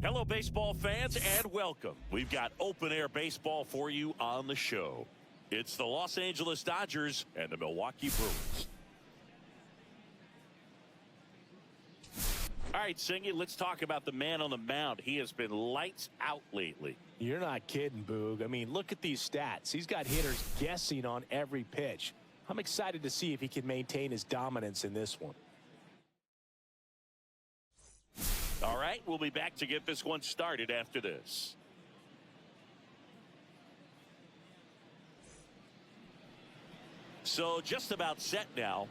Hello, baseball fans, and welcome. We've got open-air baseball for you on the show. It's the Los Angeles Dodgers and the Milwaukee Brewers. All right, Singy, let's talk about the man on the mound. He has been lights out lately. You're not kidding, Boog. I mean, look at these stats. He's got hitters guessing on every pitch. I'm excited to see if he can maintain his dominance in this one. All right, we'll be back to get this one started after this. So just about set now.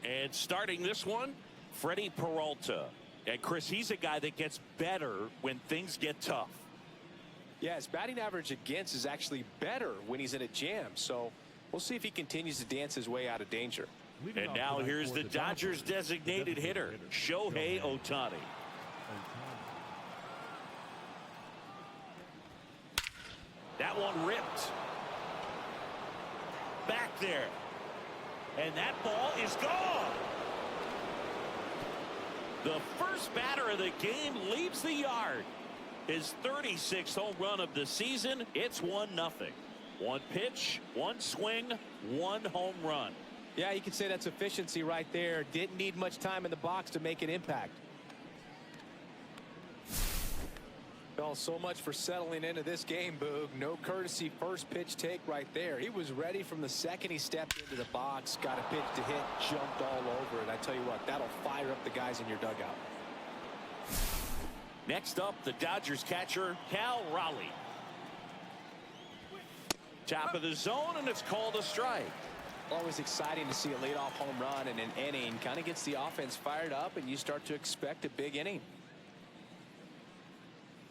And starting this one, Freddy Peralta. And Chris, he's a guy that gets better when things get tough. Yeah, his batting average against is actually better when he's in a jam. So we'll see if he continues to dance his way out of danger. And now here's the Dodgers designated hitter, Shohei Ohtani. That one ripped. Back there. And that ball is gone. The first batter of the game leaves the yard. His 36th home run of the season. It's 1-0. One pitch, one swing, one home run. Yeah, you can say that's efficiency right there. Didn't need much time in the box to make an impact. Oh, so much for settling into this game, Boog. No courtesy first pitch take right there. He was ready from the second he stepped into the box, got a pitch to hit, jumped all over it. I tell you what, that'll fire up the guys in your dugout. Next up, the Dodgers catcher, Cal Raleigh. Top of the zone, and it's called a strike. Always exciting to see a leadoff home run in an inning. Kind of gets the offense fired up, and you start to expect a big inning.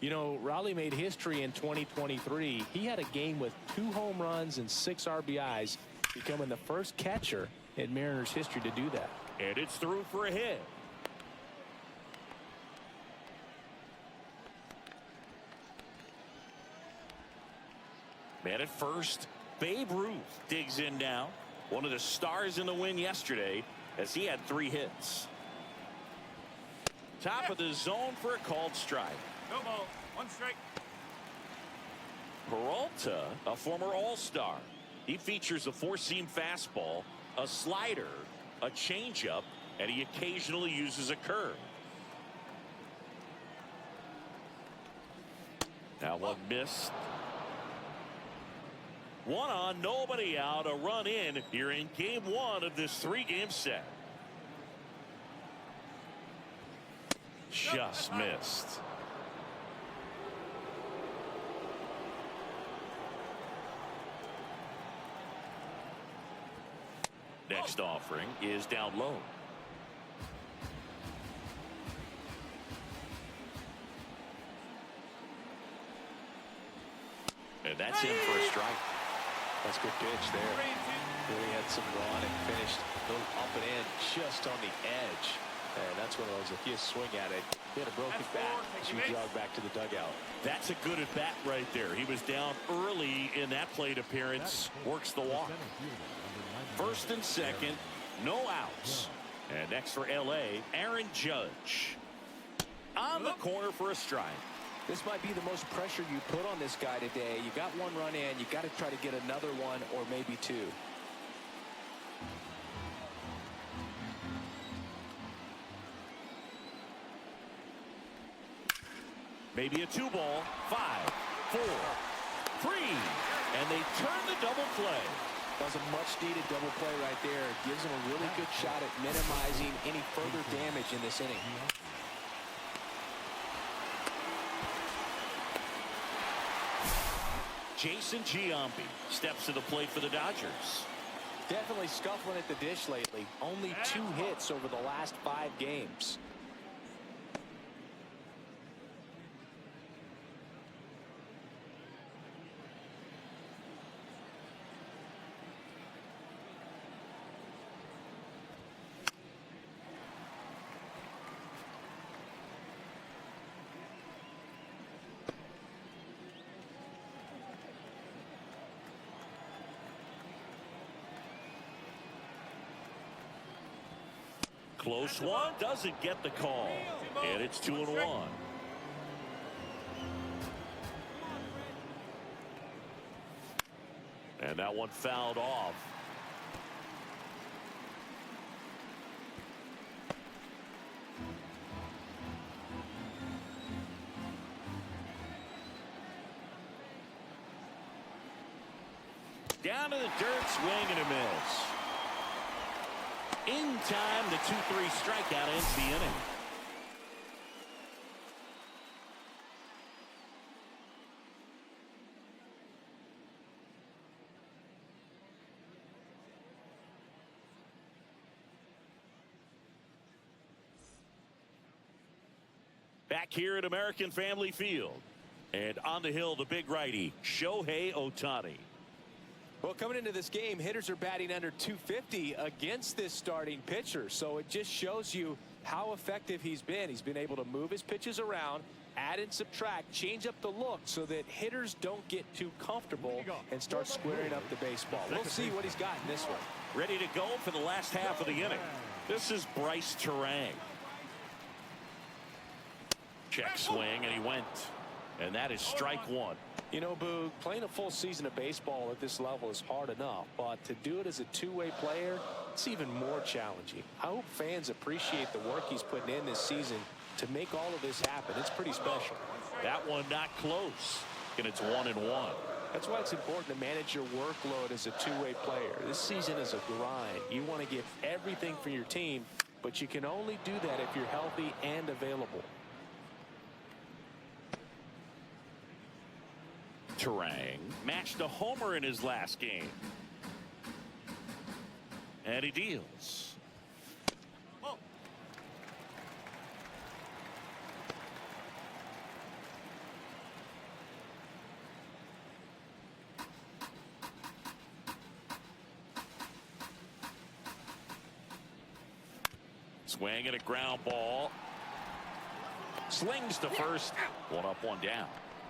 You know, Raleigh made history in 2023. He had a game with 2 home runs and 6 RBIs, becoming the first catcher in Mariners history to do that. And it's through for a hit. Man at first, Babe Ruth digs in now. One of the stars in the win yesterday as he had 3 hits. Top of the zone for a called strike. No ball, 1 strike. Peralta, a former All-Star. He features a 4-seam fastball, a slider, a changeup, and he occasionally uses a curve. Now one missed. 1 on, nobody out, a run in here in game 1 of this 3-game set. Just missed. Next offering is down low. And that's in for a strike. That's a good pitch there. Really had some run and finished a little up and in just on the edge. And that's one of those, if you swing at it, hit a broken bat as you jog back to the dugout. That's a good at bat right there. He was down early in that plate appearance. Works the walk. First and second, no outs. And next for LA, Aaron Judge. On the corner for a strike. This might be the most pressure you put on this guy today. You got 1 run in, you got to try to get another one or maybe 2. Maybe a 2-ball, 5, 4, 3, and they turn the double play. That was a much-needed double play right there. Gives them a really good shot at minimizing any further damage in this inning. Jason Giambi steps to the plate for the Dodgers. Definitely scuffling at the dish lately. Only 2 hits over the last 5 games. Close one, doesn't get the call. And it's 2-1. And that one fouled off. Down to the dirt, swing and a miss. In time, the 2-3 strikeout ends the inning. Back here at American Family Field. And on the hill, the big righty, Shohei Ohtani. Well, coming into this game, hitters are batting under 250 against this starting pitcher. So it just shows you how effective he's been. He's been able to move his pitches around, add and subtract, change up the look so that hitters don't get too comfortable and start squaring up the baseball. We'll see what he's got in this one. Ready to go for the last half of the inning. This is Bryce Terang. Check swing, and he went. And that is strike one. You know, Boog, playing a full season of baseball at this level is hard enough, but to do it as a two-way player, it's even more challenging. I hope fans appreciate the work he's putting in this season to make all of this happen. It's pretty special. That one not close, and it's 1-1. That's why it's important to manage your workload as a two-way player. This season is a grind. You want to give everything for your team, but you can only do that if you're healthy and available. Terang matched a homer in his last game. And he deals. Oh. Swing and a ground ball. Slings to first. One up, one down.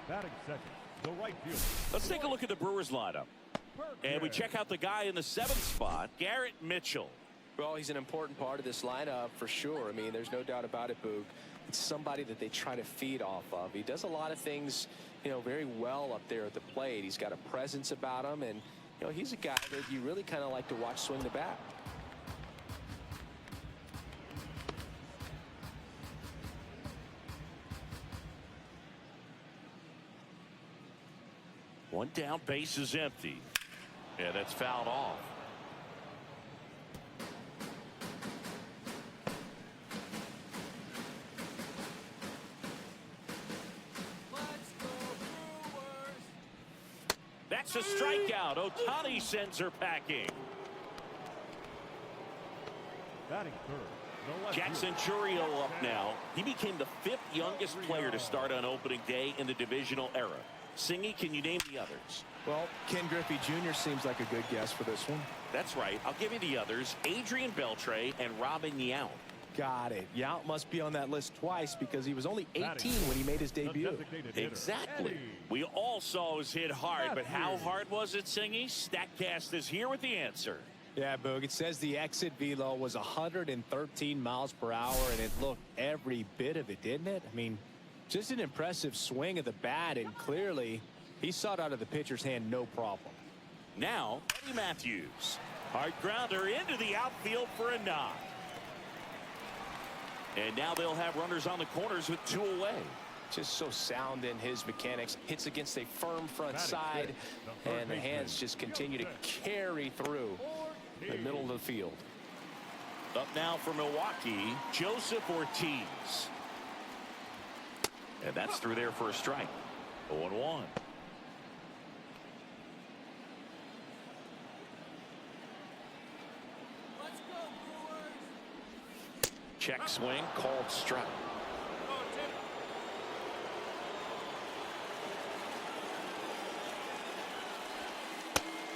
Batting second. The right field. Let's take a look at the Brewers lineup. And we check out the guy in the 7th spot, Garrett Mitchell. Well, he's an important part of this lineup for sure. I mean, there's no doubt about it, Boog. It's somebody that they try to feed off of. He does a lot of things, you know, very well up there at the plate. He's got a presence about him, and, you know, he's a guy that you really kind of like to watch swing the bat. One down, base is empty. Yeah, that's fouled off. That's a strikeout. Ohtani sends her packing. Batting third. The left Jackson Churio up now. He became the 5th youngest player to start on opening day in the divisional era. Singy, can you name the others? Well, Ken Griffey Jr. seems like a good guess for this one. That's right. I'll give you the others. Adrian Beltre and Robin Yount. Got it. Yount must be on that list twice because he was only 18 when he made his debut. Exactly. We all saw his hit hard, but how hard was it, Singy? StatCast is here with the answer. Yeah, Boog, it says the exit velo was 113 miles per hour, and it looked every bit of it, didn't it? I mean, just an impressive swing of the bat, and clearly he saw it out of the pitcher's hand no problem. Now, Eddie Matthews. Hard grounder into the outfield for a knock. And now they'll have runners on the corners with 2 away. Just so sound in his mechanics. Hits against a firm front side, and the hands just continue to carry through the middle of the field. Up now for Milwaukee, Joseph Ortiz. And that's through there for a strike. 0-1. Check swing, called strike.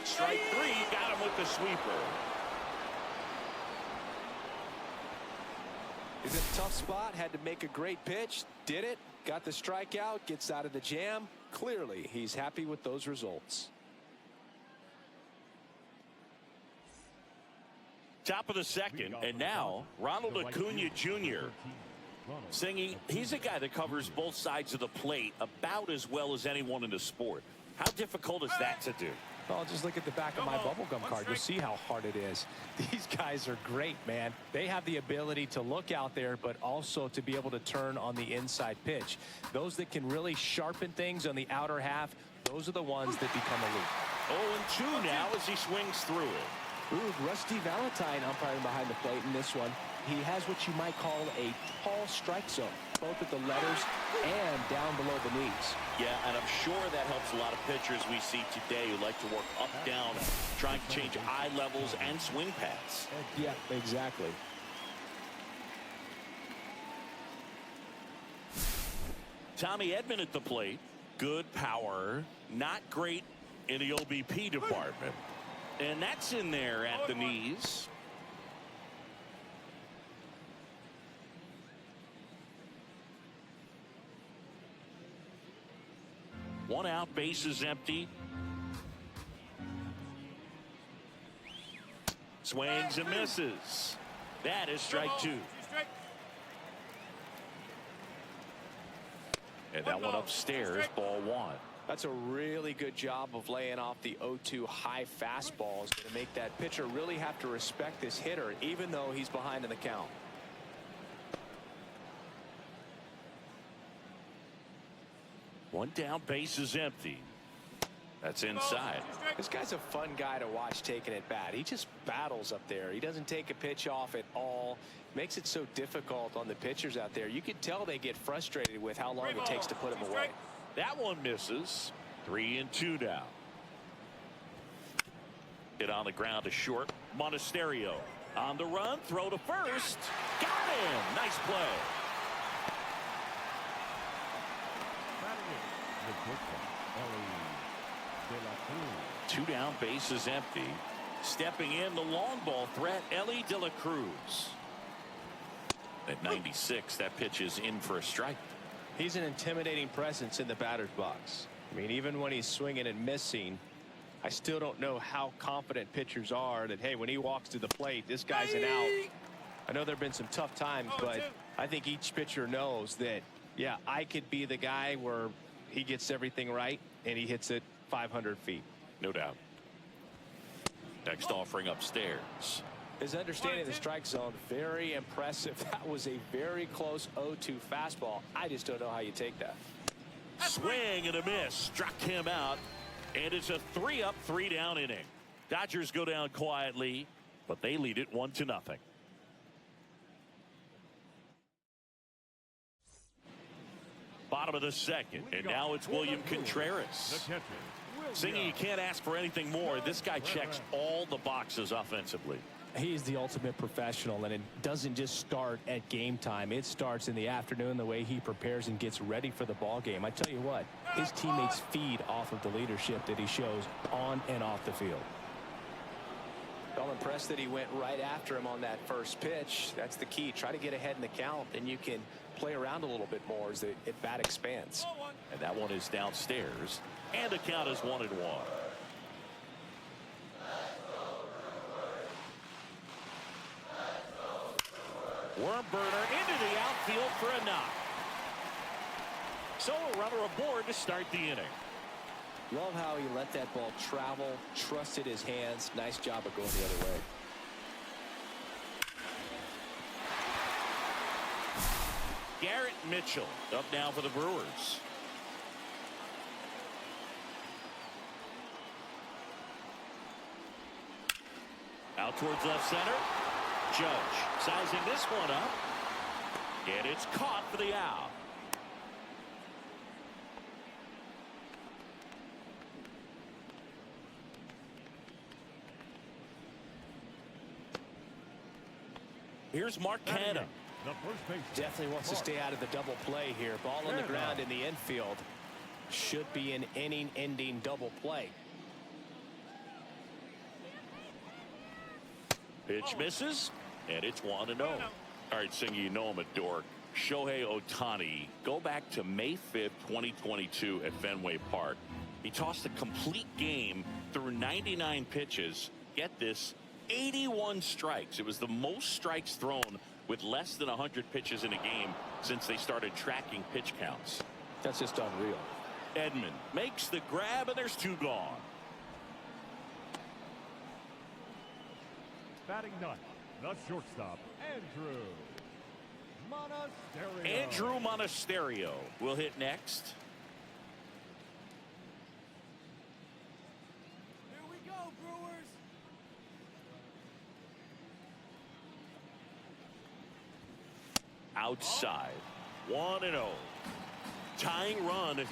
Strike 3, got him with the sweeper. He's in a tough spot, had to make a great pitch, did it, got the strikeout, gets out of the jam. Clearly, he's happy with those results. Top of the second, and now Ronald Acuna Jr. Singy, he's a guy that covers both sides of the plate about as well as anyone in the sport. How difficult is that to do? Oh, just look at the back of my bubblegum card. You'll see how hard it is. These guys are great, man. They have the ability to look out there, but also to be able to turn on the inside pitch. Those that can really sharpen things on the outer half, those are the ones that become elite. 0-2 now as he swings through it. Ooh, Rusty Valentine umpiring behind the plate in this one. He has what you might call a tall strike zone, both at the letters and down below the knees. Yeah, and I'm sure that helps a lot of pitchers we see today who like to work up, down, trying to change eye levels and swing paths. Yeah, exactly. Tommy Edman at the plate. Good power, not great in the OBP department. And that's in there at the knees. One out, bases empty. Swings and misses. That is strike two. And that one upstairs, ball one. That's a really good job of laying off the 0-2 high fastball. Is going to make that pitcher really have to respect this hitter, even though he's behind in the count. One down, base is empty. That's inside. This guy's a fun guy to watch taking at bat. He just battles up there. He doesn't take a pitch off at all. Makes it so difficult on the pitchers out there. You can tell they get frustrated with how long it takes to put him away. That one misses. 3-2 now. Hit on the ground to short. Monasterio on the run. Throw to first. Got him. Nice play. Two down, bases empty. Stepping in, the long ball threat, Ellie De La Cruz. At 96, that pitch is in for a strike. He's an intimidating presence in the batter's box. I mean, even when he's swinging and missing, I still don't know how confident pitchers are that, hey, when he walks to the plate, this guy's an out. I know there have been some tough times, but I think each pitcher knows that, yeah, I could be the guy where he gets everything right and he hits it 500 feet. No doubt. Next offering upstairs. His understanding of the strike zone, very impressive. That was a very close 0-2 fastball. I just don't know how you take that. Swing and a miss. Struck him out. And it's a 3-up, 3-down inning. Dodgers go down quietly, but they lead it 1-0. Bottom of the second, and now it's William Contreras. Singy, you can't ask for anything more. This guy checks all the boxes offensively. He's the ultimate professional, and it doesn't just start at game time. It starts in the afternoon, the way he prepares and gets ready for the ball game. I tell you what, his teammates feed off of the leadership that he shows on and off the field. Well, impressed that he went right after him on that first pitch. That's the key. Try to get ahead in the count, and you can play around a little bit more as the at-bat expands. And that one is downstairs, and the count is 1-1. Worm burner into the outfield for a knock. So a runner aboard to start the inning. Love how he let that ball travel, trusted his hands. Nice job of going the other way. Garrett Mitchell up now for the Brewers. Out towards left center. Judge sizing this one up. And it's caught for the out. Here's Mark Canha. Definitely wants to stay out of the double play here. Ball on the ground in the infield. Should be an inning-ending double play. Pitch misses, and it's 1-0. All right, Singy, you know I'm a dork. Shohei Ohtani, go back to May 5th, 2022 at Fenway Park. He tossed a complete game through 99 pitches. Get this, 81 strikes. It was the most strikes thrown with less than 100 pitches in a game since they started tracking pitch counts. That's just unreal. Edman makes the grab, and there's two gone. Batting ninth, the shortstop, Andrew Monasterio. Andrew Monasterio will hit next. Here we go, Brewers. Outside, 1-0. Tying run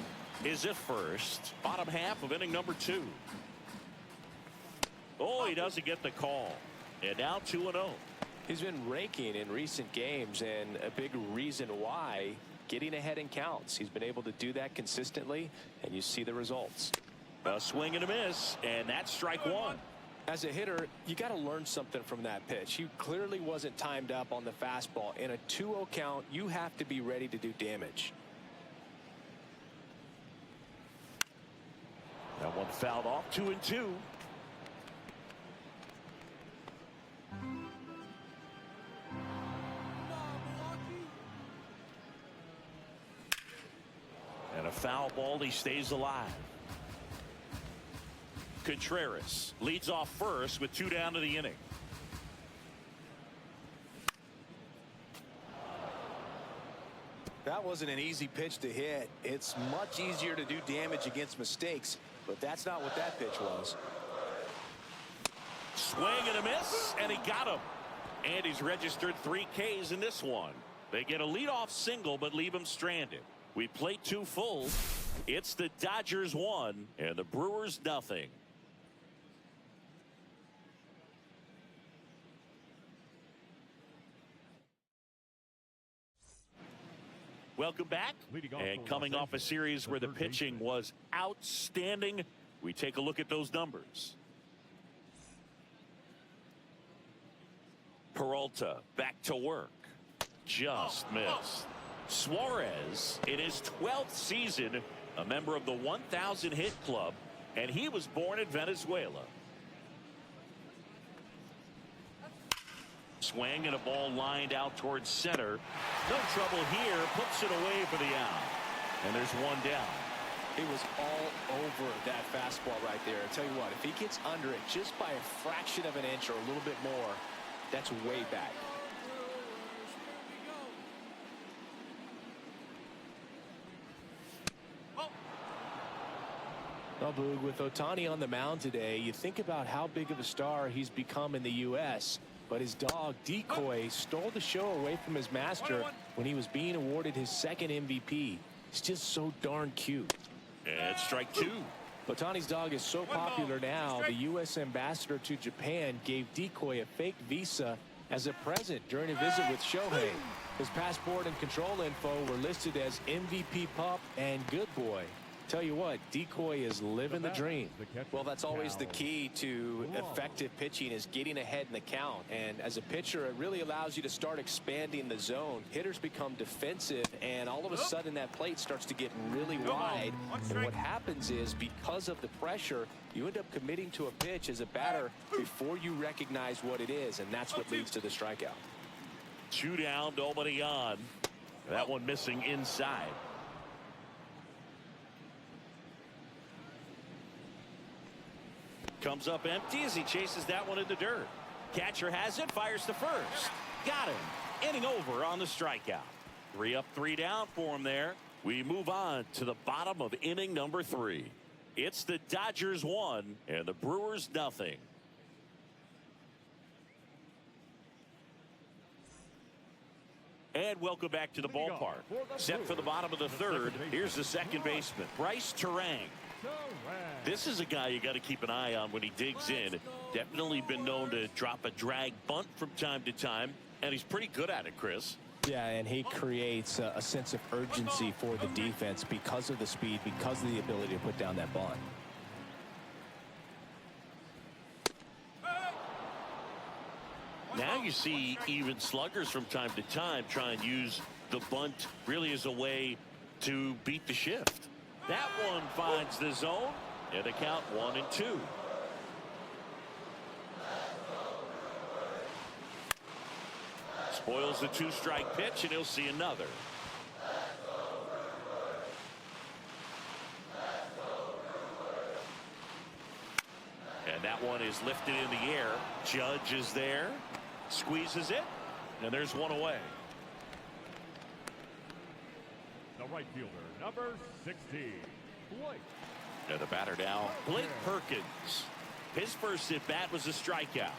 is at first. Bottom half of inning number 2. Oh, he doesn't get the call. And now 2-0. He's been raking in recent games, and a big reason why, getting ahead in counts. He's been able to do that consistently, and you see the results. A swing and a miss, and that's strike 1. As a hitter, you got to learn something from that pitch. He clearly wasn't timed up on the fastball. In a 2-0 count, you have to be ready to do damage. That one fouled off, 2-2. And a foul ball, he stays alive. Contreras leads off first with 2 down to the inning. That wasn't an easy pitch to hit. It's much easier to do damage against mistakes, but that's not what that pitch was. Swing and a miss, and he got him. And he's registered 3 Ks in this one. They get a leadoff single, but leave him stranded. We play 2 full. It's the Dodgers 1 and the Brewers nothing. Welcome back. And coming off a series where the pitching was outstanding, we take a look at those numbers. Peralta back to work. Just missed. Suarez in his 12th season, a member of the 1,000 hit club, and he was born in Venezuela. Swing and a ball lined out towards center. No trouble here. Puts it away for the out. And there's 1 down. He was all over that fastball right there. I tell you what, if he gets under it just by a fraction of an inch or a little bit more, that's way back. Well, Boog, with Ohtani on the mound today, you think about how big of a star he's become in the U.S., but his dog, Decoy, stole the show away from his master when he was being awarded his 2nd MVP. He's just so darn cute. And strike 2. Ohtani's dog is so popular now, the U.S. ambassador to Japan gave Decoy a fake visa as a present during a visit with Shohei. His passport and control info were listed as MVP Pup and Good Boy. Tell you what, Decoy is living the dream. Well, that's always the key to effective pitching, is getting ahead in the count. And as a pitcher, it really allows you to start expanding the zone. Hitters become defensive, and all of a sudden that plate starts to get really wide. And what happens is, because of the pressure, you end up committing to a pitch as a batter before you recognize what it is, and that's what leads to the strikeout. 2 down, nobody on. That one missing inside. Comes up empty as he chases that one in the dirt. Catcher has it, fires to first. Got him. Inning over on the strikeout. 3 up, 3 down for him there. We move on to the bottom of inning number 3. It's the Dodgers 1 and the Brewers nothing. And welcome back to the ballpark. Set for the bottom of the 3rd. Here's the second baseman, Bryce Terang. This is a guy you got to keep an eye on when he digs in. Definitely been known to drop a drag bunt from time to time, and he's pretty good at it, Chris. Yeah, and he creates a sense of urgency for the defense because of the speed, because of the ability to put down that bunt. Now you see even sluggers from time to time try and use the bunt really as a way to beat the shift. That one finds the zone, and a count 1-2. Spoils the 2-strike pitch, and he'll see another. And And that one is lifted in the air. Judge is there. Squeezes it. And there's one away. The right fielder, number 16, Blake. And the batter now, Blake Perkins. His first at bat was a strikeout.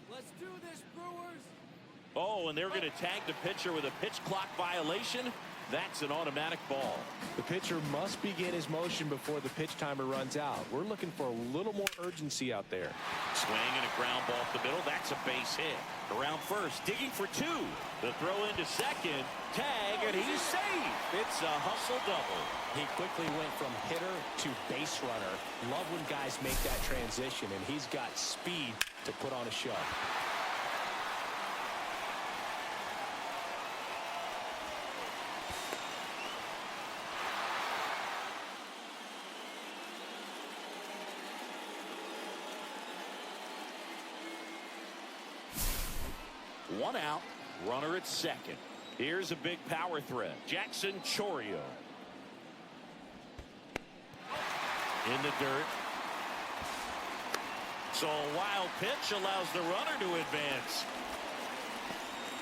Let's do this, Brewers. Oh, and they're going to tag the pitcher with a pitch clock violation. That's an automatic ball. The pitcher must begin his motion before the pitch timer runs out. We're looking for a little more urgency out there. Swing and a ground ball up the middle. That's a base hit. Around first, digging for two. The throw into second. Tag, and he's safe. It's a hustle double. He quickly went from hitter to base runner. Love when guys make that transition, and he's got speed to put on a show. One out, runner at second. Here's a big power threat. Jackson Chourio. In the dirt. So a wild pitch allows the runner to advance.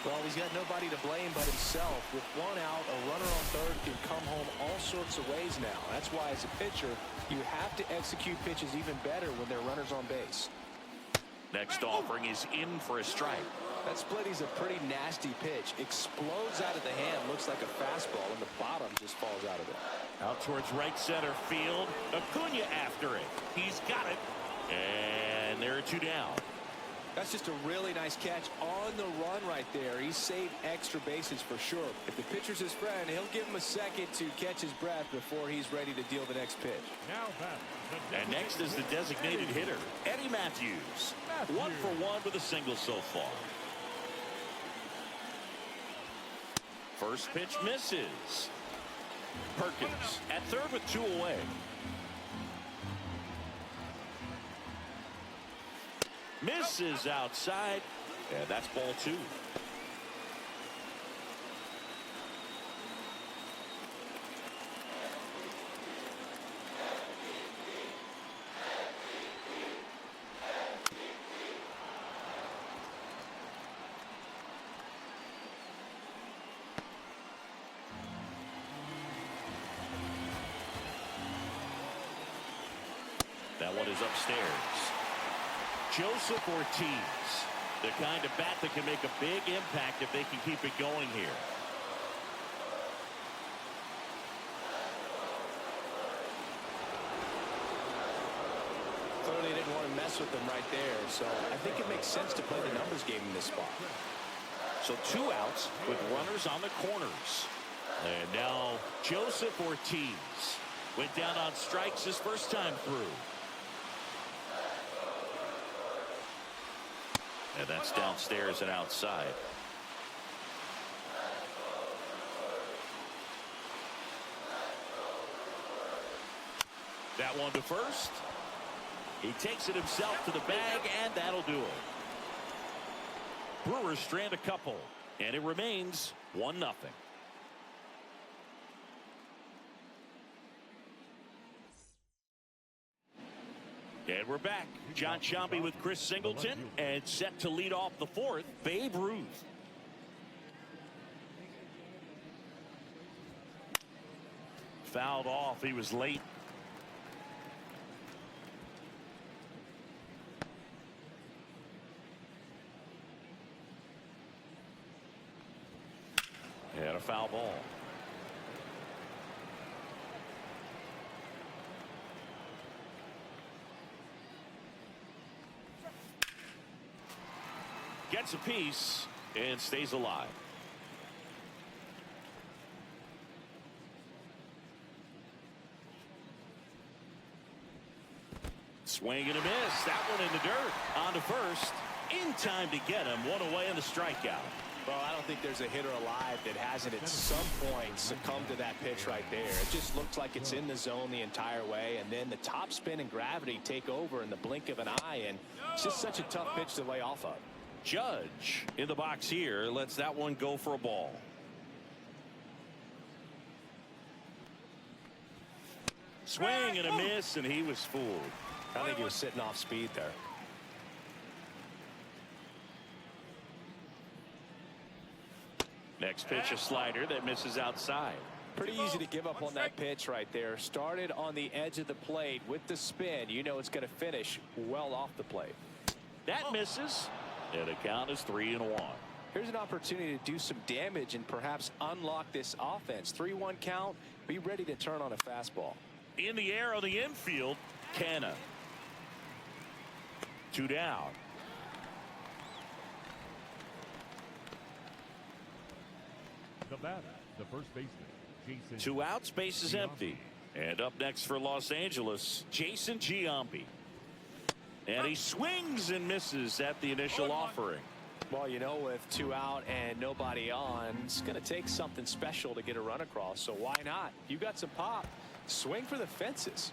Well, he's got nobody to blame but himself. With one out, a runner on third can come home all sorts of ways now. That's why, as a pitcher, you have to execute pitches even better when there are runners on base. Next offering is in for a strike. That split is a pretty nasty pitch. Explodes out of the hand. Looks like a fastball, and the bottom just falls out of it. Out towards right center field. Acuna after it. He's got it. And there are two down. That's just a really nice catch on the run right there. He saved extra bases for sure. If the pitcher's his friend, he'll give him a second to catch his breath before he's ready to deal the next pitch. Now back. And next is the designated hitter, Eddie Matthews. 1 for 1 with a single so far. First pitch misses. Perkins at third with two away. Misses outside, and that's ball two. That one is upstairs. Joseph Ortiz, the kind of bat that can make a big impact if they can keep it going here. Clearly didn't want to mess with them right there, so I think it makes sense to play the numbers game in this spot. So two outs with runners on the corners. And now Joseph Ortiz went down on strikes his first time through. And that's downstairs and outside. That one to first. He takes it himself to the bag, and that'll do it. Brewers strand a couple, and it remains 1-0. And we're back. John Sciambi with Chris Singleton, and set to lead off the fourth, Babe Ruth. Fouled off. He was late. And a foul ball. Gets a piece and stays alive. Swing and a miss. That one in the dirt. On to first. In time to get him. One away in the strikeout. Well, I don't think there's a hitter alive that hasn't at some point succumbed to that pitch right there. It just looks like it's in the zone the entire way, and then the top spin and gravity take over in the blink of an eye, and it's just such a tough pitch to lay off of. Judge in the box here lets that one go for a ball. Swing and a miss, and he was fooled. I think he was sitting off speed there. Next pitch, a slider that misses outside. Pretty easy to give up on that pitch right there. Started on the edge of the plate with the spin. You know it's going to finish well off the plate. That misses, and the count is 3-1. Here's an opportunity to do some damage and perhaps unlock this offense. 3-1 count. Be ready to turn on a fastball. In the air on the infield, Canna. 2 down. The batter, the first baseman, Jason. 2 outs, base is empty. And up next for Los Angeles, Jason Giambi. And he swings and misses at the initial offering. Well, you know, with 2 out and nobody on, it's going to take something special to get a run across. So why not? You got some pop. Swing for the fences.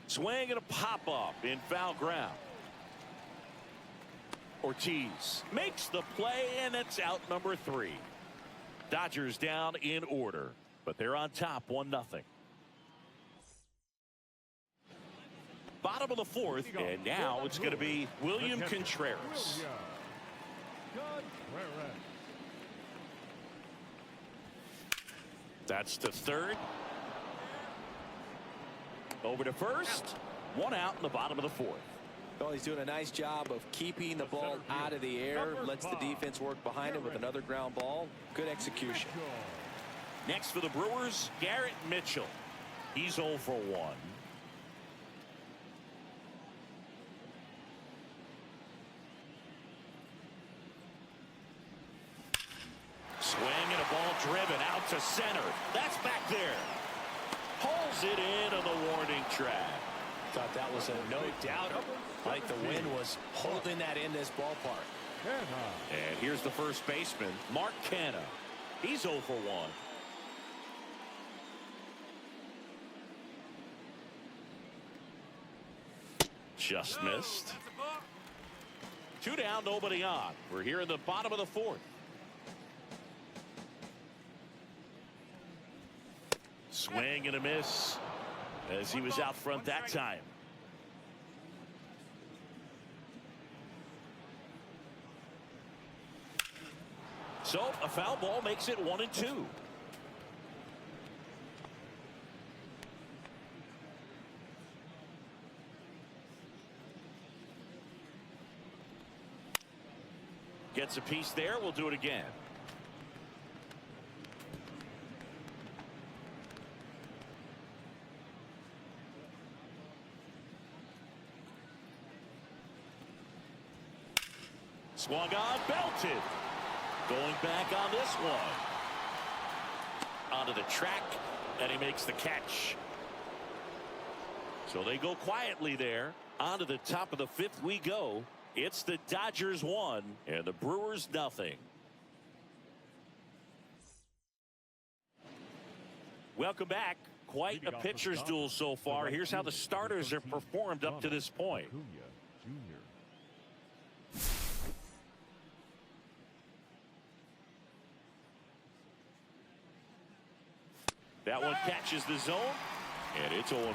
Swing and a pop-up in foul ground. Ortiz makes the play, and it's out number 3. Dodgers down in order, but they're on top 1-0. Bottom of the 4th, and now it's going to be William Contreras. That's to third. Over to first. 1 out in the bottom of the 4th. Well, he's doing a nice job of keeping the ball out of the air. Lets the defense work behind him with another ground ball. Good execution. Next for the Brewers, Garrett Mitchell. He's 0 for 1. Swing and a ball driven out to center. That's back there. Pulls it in on the warning track. Thought that was a no doubt. Like the wind was holding that in this ballpark. And here's the first baseman, Mark Canha. He's 0 for 1. Just missed. 2 down, nobody on. We're here in the bottom of the 4th. Swing and a miss as he was out front that time. So a foul ball makes it 1-2. Gets a piece there. We'll do it again. Swung on, belted. Going back on this one. Onto the track, and he makes the catch. So they go quietly there. Onto the top of the 5th we go. It's the Dodgers 1 and the Brewers 0. Welcome back. Quite a pitcher's duel so far. Here's how the starters have performed up to this point. That one catches the zone, and it's 0-1.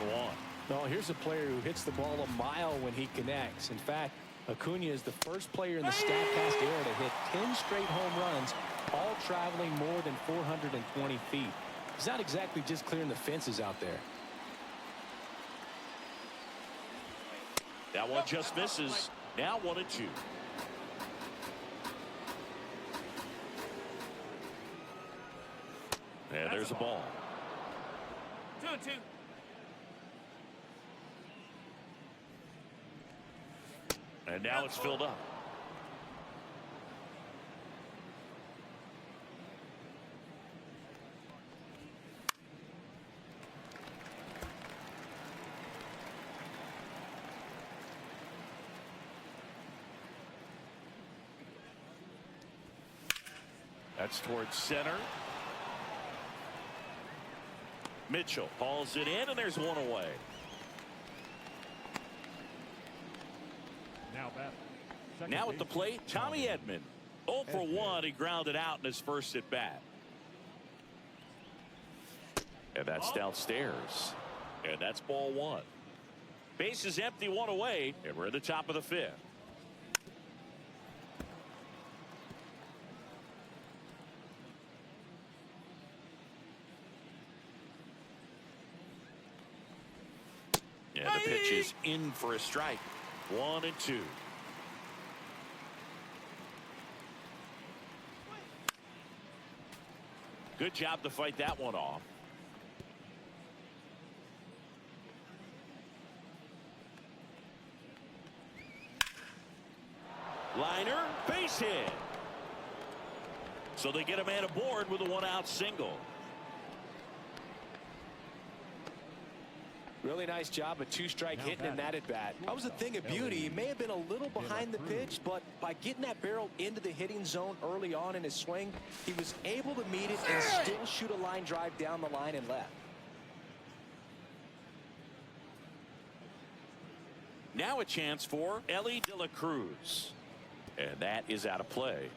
No, here's a player who hits the ball a mile when he connects. In fact, Acuna is the first player in the StatCast era to hit 10 straight home runs, all traveling more than 420 feet. He's not exactly just clearing the fences out there. That one just misses. Now 1-2. And there's a ball. 2-2. And now it's filled up. That's towards center. Mitchell hauls it in, and there's one away. Now at the plate, Tommy Edman. 0 for 1. He grounded out in his first at bat. And that's downstairs. And that's ball 1. Base is empty, 1 away, and we're at the top of the 5th. And the pitch is in for a strike. 1 and 2. Good job to fight that one off. Liner, base hit. So they get a man aboard with a 1-out single. Really nice job, a 2-strike hitting in that at bat. That was a thing of beauty. He may have been a little behind the pitch, but by getting that barrel into the hitting zone early on in his swing, he was able to meet it and still shoot a line drive down the line and left. Now a chance for Ellie De La Cruz. And that is out of play.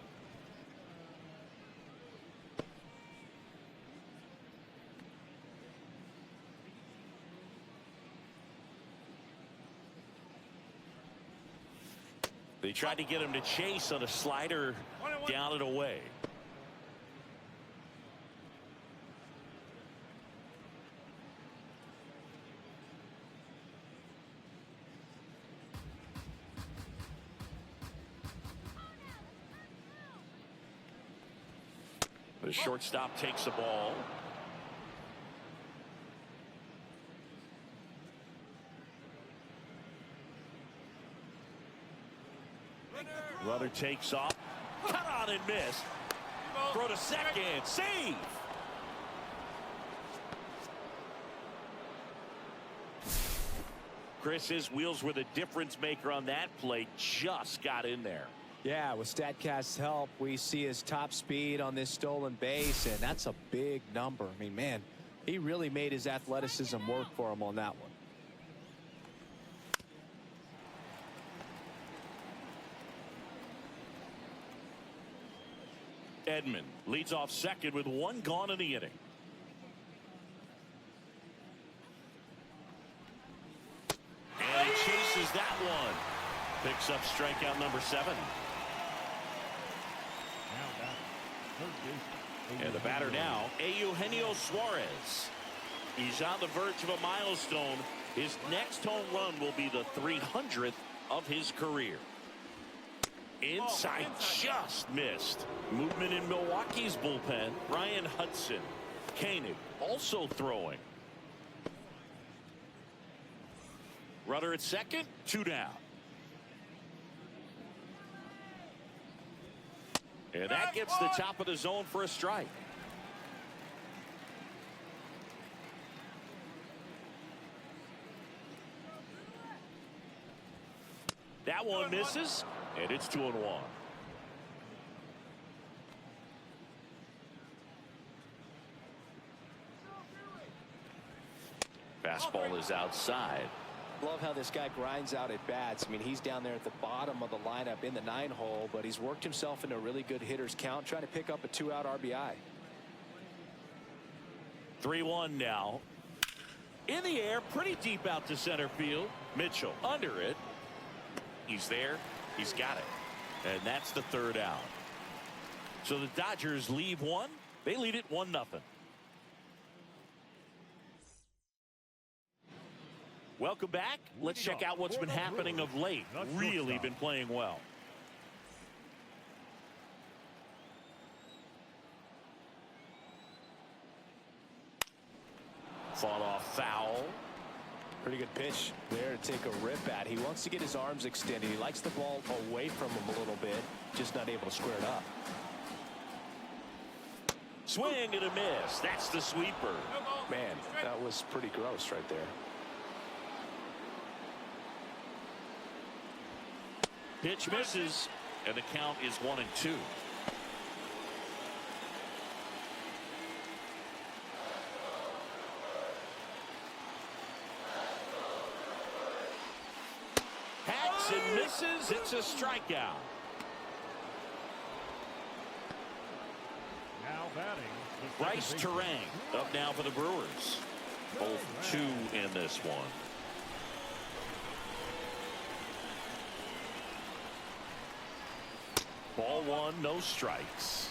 They tried to get him to chase on a slider down and away. The shortstop takes the ball. Runner takes off. Cut on and missed. Throw to second. Save. Chris, his wheels were the difference maker on that play. Just got in there. Yeah, with StatCast's help, we see his top speed on this stolen base, and that's a big number. I mean, man, he really made his athleticism work for him on that one. Edman leads off second with 1 gone in the inning. And he chases that one. Picks up strikeout number 7. And the batter now, Eugenio Suarez. He's on the verge of a milestone. His next home run will be the 300th of his career. Inside, just missed. Movement in Milwaukee's bullpen. Ryan Hudson. Koenig also throwing. Runner at second, 2 down. And that gets the top of the zone for a strike. That one misses, and it's 2-1. Fastball is outside. Love how this guy grinds out at bats. I mean, he's down there at the bottom of the lineup in the 9-hole, but he's worked himself into a really good hitter's count, trying to pick up a 2-out RBI. 3-1 now. In the air, pretty deep out to center field. Mitchell under it. He's there. He's got it. And that's the 3rd out. So the Dodgers leave 1. They lead it 1-0. Welcome back. Let's check out what's been happening of late. Really been playing well. Fought off foul. Pretty good pitch there to take a rip at. He wants to get his arms extended. He likes the ball away from him a little bit, just not able to square it up. Swing and a miss. That's the sweeper. Man, that was pretty gross right there. Pitch misses, and the count is 1-2. misses. It's a strikeout. Now batting. Bryce Terang up now for the Brewers. Both 2 in this one. Ball 1, no strikes.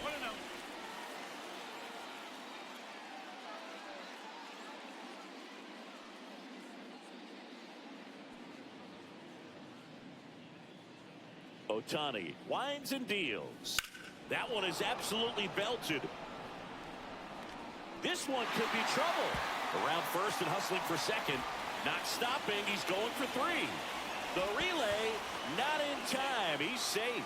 1-0. Ohtani winds and deals. That one is absolutely belted. This one could be trouble. Around first and hustling for second. Not stopping. He's going for 3. The relay not in time. He's safe.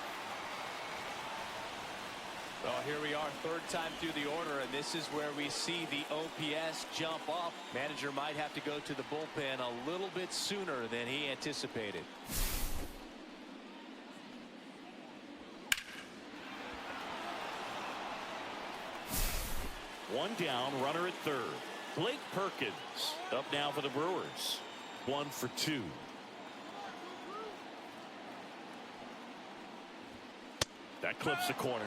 Well, here we are, 3rd time through the order, and this is where we see the OPS jump up. Manager might have to go to the bullpen a little bit sooner than he anticipated. One down, runner at 3rd. Blake Perkins up now for the Brewers. 1 for 2. That clips the corner.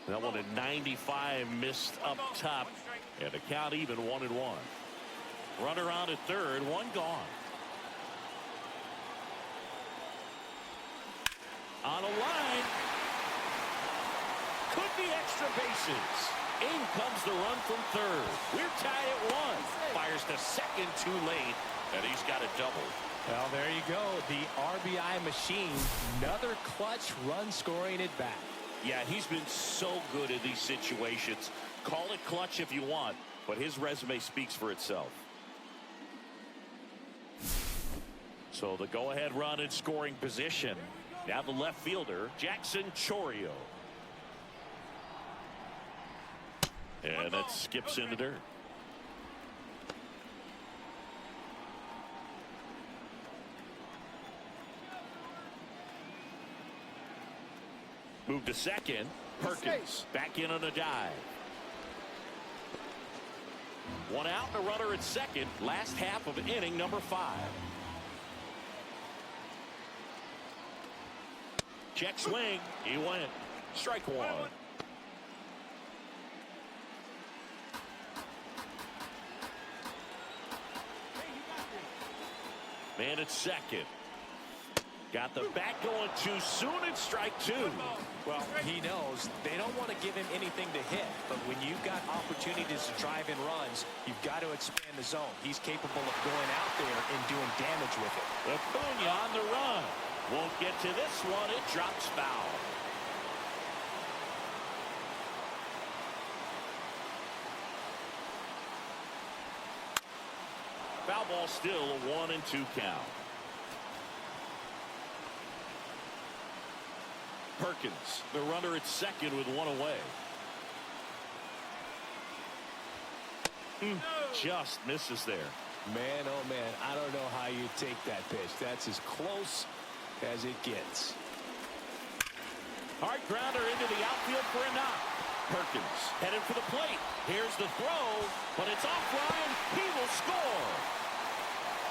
That one at 95 missed up top, and the count even 1-1. Runner on at 3rd, 1 gone. On a line. Could be extra bases. In comes the run from 3rd. We're tied at 1. Fires to second too late, and he's got a double. Well, there you go. The RBI machine. Another clutch run scoring at bat. Yeah, he's been so good in these situations. Call it clutch if you want, but his resume speaks for itself. So the go-ahead run in scoring position. Now the left fielder, Jackson Chorio. And that skips in the dirt. Move to second. Perkins back in on a dive. 1 out and a runner at second. Last half of inning number 5. Check swing. He went. Strike 1. Man at second. Got the bat going too soon. It's strike 2. Well, he knows they don't want to give him anything to hit, but when you've got opportunities to drive in runs, you've got to expand the zone. He's capable of going out there and doing damage with it. Acuna on the run. Won't get to this one. It drops foul. Foul ball still a 1-2 count. Perkins, the runner at second with 1 away. Just misses there. Man, oh man, I don't know how you take that pitch. That's as close as it gets. Hard grounder into the outfield for a knock. Perkins headed for the plate. Here's the throw, but it's offline. He will score.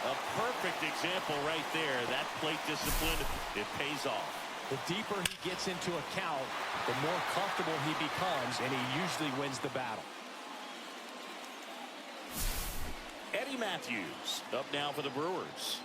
A perfect example right there. That plate discipline, it pays off. The deeper he gets into a count, the more comfortable he becomes, and he usually wins the battle. Eddie Matthews up now for the Brewers.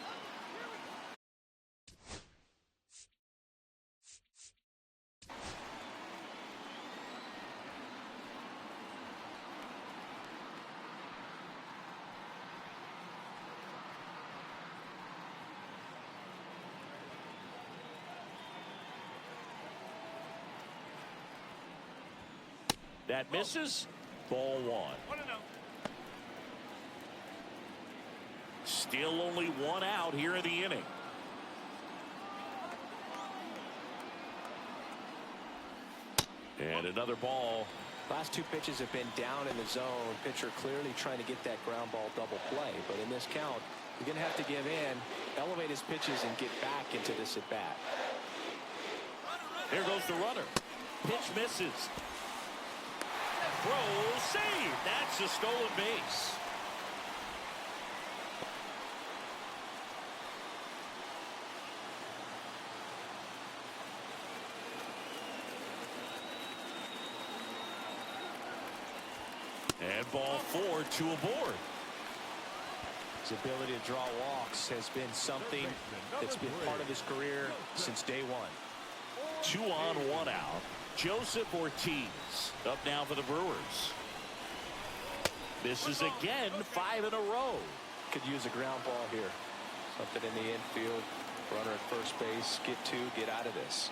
That misses. Ball 1. Still only 1 out here in the inning. And another ball. Last 2 pitches have been down in the zone. Pitcher clearly trying to get that ground ball double play. But in this count, You're going to have to give in, elevate his pitches, and get back into this at bat. Here goes the runner. Pitch misses. Throw, save. That's a stolen base. And ball 4, 2 aboard. His ability to draw walks has been something that's been part of his career since day one. 2 on, 1 out. Joseph Ortiz up now for the Brewers. Misses again, 5 in a row. Could use a ground ball here. Something in the infield. Runner at first base. Get 2, get out of this.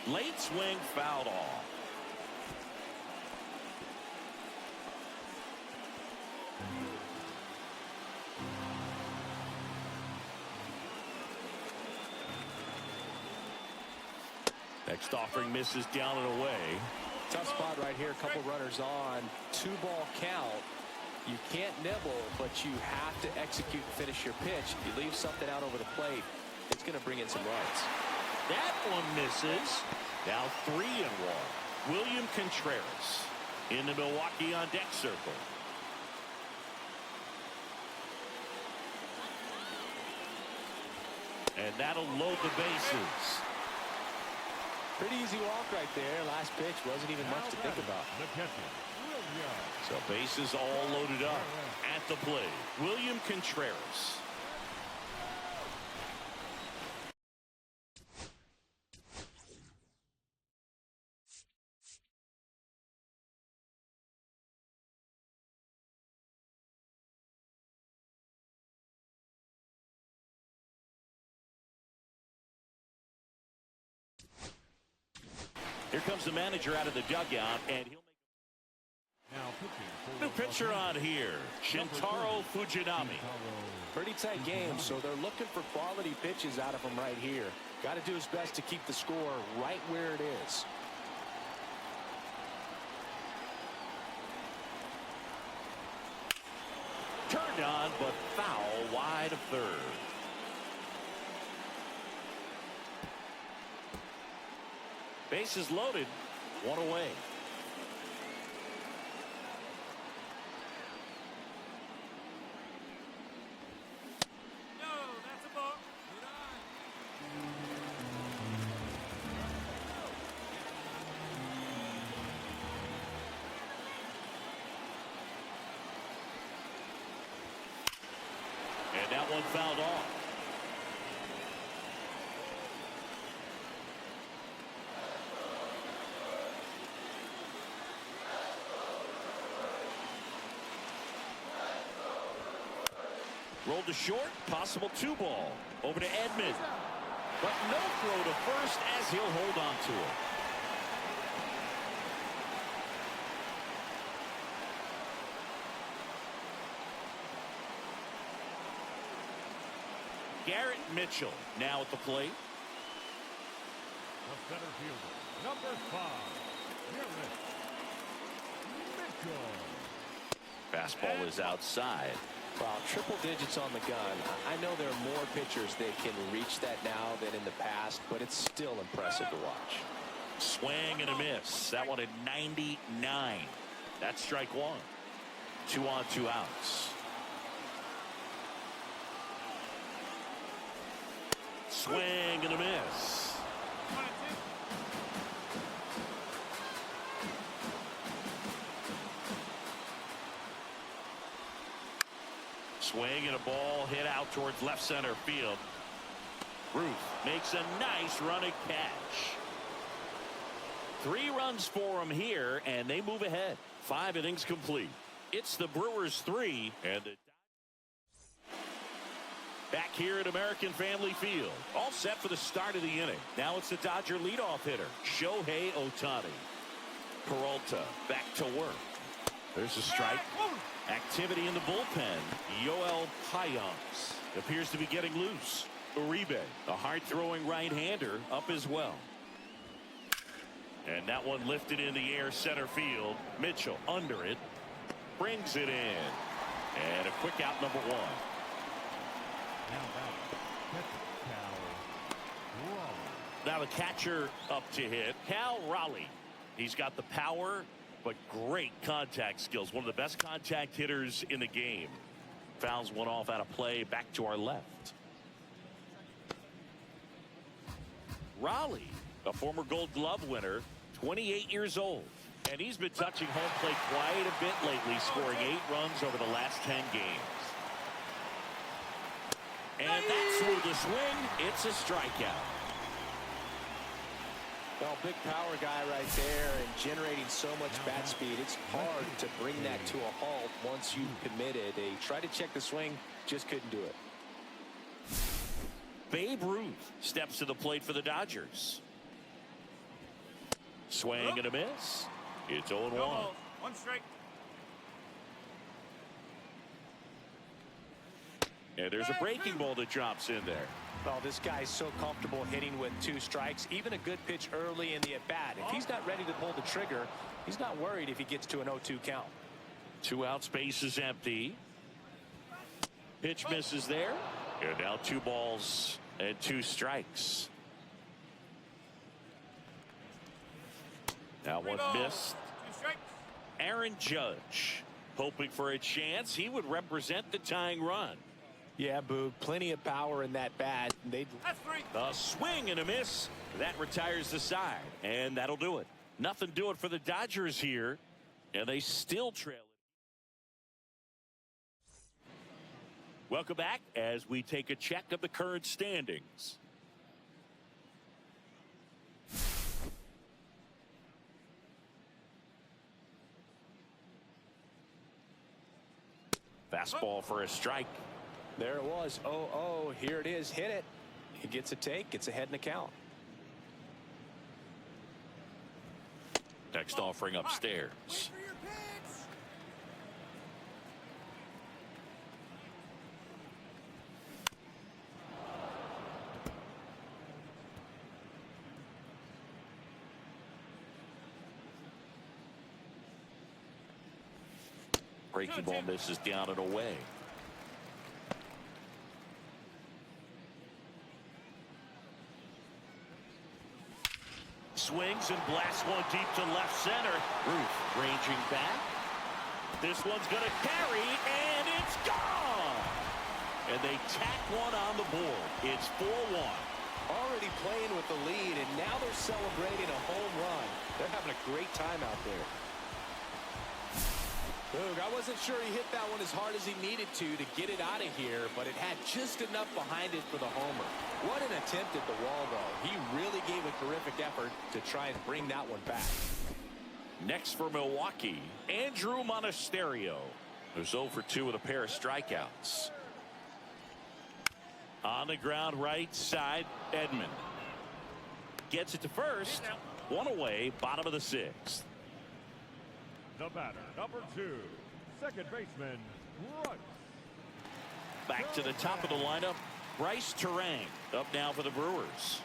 Late swing, fouled off. Next offering misses down and away. Tough spot right here. A couple runners on. 2-ball count. You can't nibble, but you have to execute and finish your pitch. If you leave something out over the plate, it's going to bring in some runs. That one misses. Now 3 and 1. William Contreras in the Milwaukee on deck circle. And that'll load the bases. Pretty easy walk right there. Last pitch wasn't even much to think about. So bases all loaded up at the plate. William Contreras. Here comes the manager out of the dugout, and he'll make new pitcher on here, Shintaro Fujinami. Pretty tight game, so they're looking for quality pitches out of him right here. Got to do his best to keep the score right where it is. Turned on, but foul wide of third. Bases loaded, 1 away. No, that's a ball. And that one fouled off. Rolled to short, possible 2-ball. Over to Edman. But no throw to first as he'll hold on to it. Garrett Mitchell now at the plate. The center fielder, number 5, Mitchell. Fastball is outside. Wow, triple digits on the gun. I know there are more pitchers that can reach that now than in the past, but it's still impressive to watch. Swing and a miss. That one at 99. That's strike 1. 2 on, 2 outs. Swing and a miss. Swing and a ball hit out towards left center field. Ruth makes a nice running catch. 3 runs for him here, and they move ahead. 5 innings complete. It's the Brewers 3, and the back here at American Family Field. All set for the start of the inning. Now it's the Dodger leadoff hitter, Shohei Ohtani. Peralta back to work. There's a strike. Activity in the bullpen. Yoel Payamps appears to be getting loose. Uribe, a hard-throwing right-hander, up as well. And that one lifted in the air center field. Mitchell under it. Brings it in. And a quick out, number one. Now the catcher up to hit, Cal Raleigh. He's got the power, but great contact skills. One of the best contact hitters in the game. Fouls one off out of play, back to our left. Raleigh, a former Gold Glove winner, 28 years old. And he's been touching home plate quite a bit lately, scoring 8 runs over the last 10 games. And that's with the swing. It's a strikeout. Well, big power guy right there and generating so much bat speed. It's hard to bring that to a halt once you've committed. They tried to check the swing, just couldn't do it. Babe Ruth steps to the plate for the Dodgers. Swing and a miss. It's 0-1. One strike. And there's a breaking ball that drops in there. Well, this guy's so comfortable hitting with 2 strikes. Even a good pitch early in the at-bat. If he's not ready to pull the trigger, he's not worried if he gets to an 0-2 count. 2 outs, base is empty. Pitch misses there. And now 2 balls and 2 strikes. Now one missed. 2 strikes. Aaron Judge hoping for a chance. He would represent the tying run. Yeah, Boog, plenty of power in that bat. That's 3. A swing and a miss. That retires the side. And that'll do it. Nothing doing for the Dodgers here. And they still trail it. Welcome back as we take a check of the current standings. Fastball for a strike. There it was. 0-0. Here it is. Hit it. He gets a take. Gets ahead in the count. Next offering upstairs. Wait for your pitch. Breaking ball misses down and away. Swings and blasts one deep to left center. Ruth ranging back. This one's going to carry, and it's gone. And they tack one on the board. It's 4-1. Already playing with the lead, and now they're celebrating a home run. They're having a great time out there. Boog, I wasn't sure he hit that one as hard as he needed to get it out of here, but it had just enough behind it for the homer. What an attempt at the wall, though. He really gave a terrific effort to try and bring that one back. Next for Milwaukee, Andrew Monasterio, who's 0 for 2 with a pair of strikeouts. On the ground right side, Edman gets it to first. One away, bottom of the 6th. The batter, number 2, second baseman, Bryce. Back to the top of the lineup, Bryce Terang up now for the Brewers.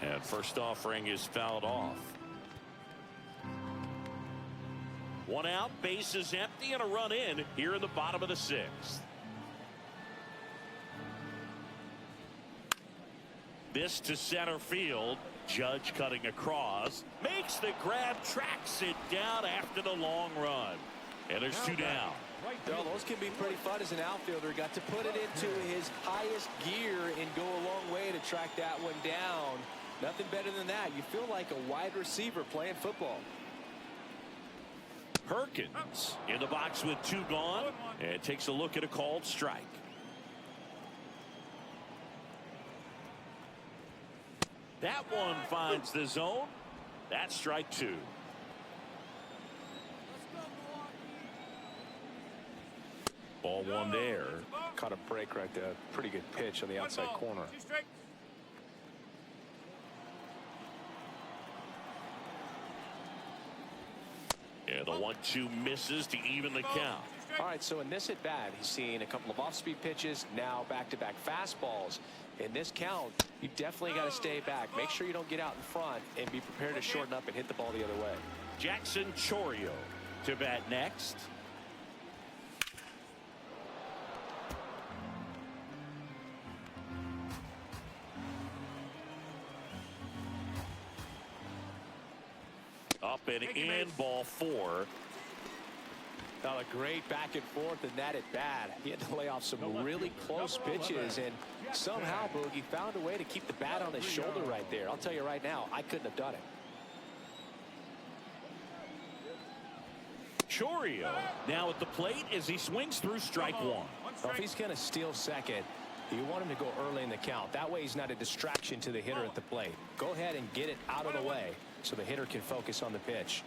And first offering is fouled off. 1 out, base is empty, and a run in here in the bottom of the 6th. This to center field. Judge cutting across. Makes the grab, tracks it down after the long run. And there's 2 down. Well, those can be pretty fun as an outfielder. Got to put it into his highest gear and go a long way to track that one down. Nothing better than that. You feel like a wide receiver playing football. Perkins in the box with 2 gone. And takes a look at a called strike. That one finds the zone. That's strike 2. Ball 1 there. Caught a break right there. Pretty good pitch on the outside corner. 2 strikes. Yeah, the 1-2 misses to even the count. All right, so in this at bat, he's seen a couple of off-speed pitches, now back-to-back fastballs. In this count, you definitely got to stay back. Make sure you don't get out in front and be prepared to shorten up and hit the ball the other way. Jackson Chourio to bat next. Up and in, ball 4. Now a great back and forth in that at bat. He had to lay off some really close pitches, and somehow, Boog, he found a way to keep the bat on his shoulder right there. I'll tell you right now, I couldn't have done it. Chourio now at the plate as he swings through strike 1. Well, if he's going to steal second, you want him to go early in the count. That way he's not a distraction to the hitter at the plate. Go ahead and get it out of the way so the hitter can focus on the pitch.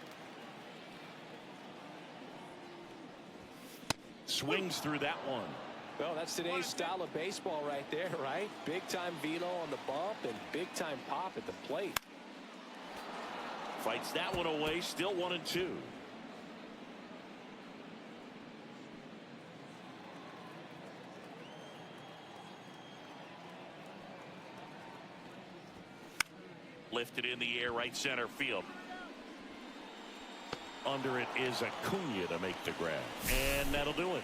Swings through that one. Well, that's today's style of baseball right there, right? Big-time velo on the bump and big-time pop at the plate. Fights that one away, still 1-2. Lifted in the air, right center field. Under it is Acuna to make the grab. And that'll do it.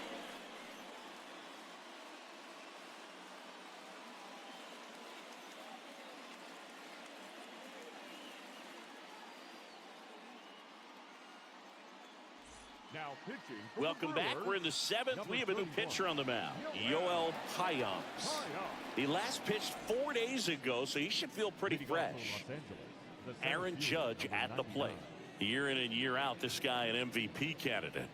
Now pitching. Welcome back. We're in the 7th. We have a new pitcher on the mound, Yoel Payamps. He last pitched 4 days ago, so he should feel pretty fresh. Aaron Judge at the plate. Year in and year out, this guy an MVP candidate.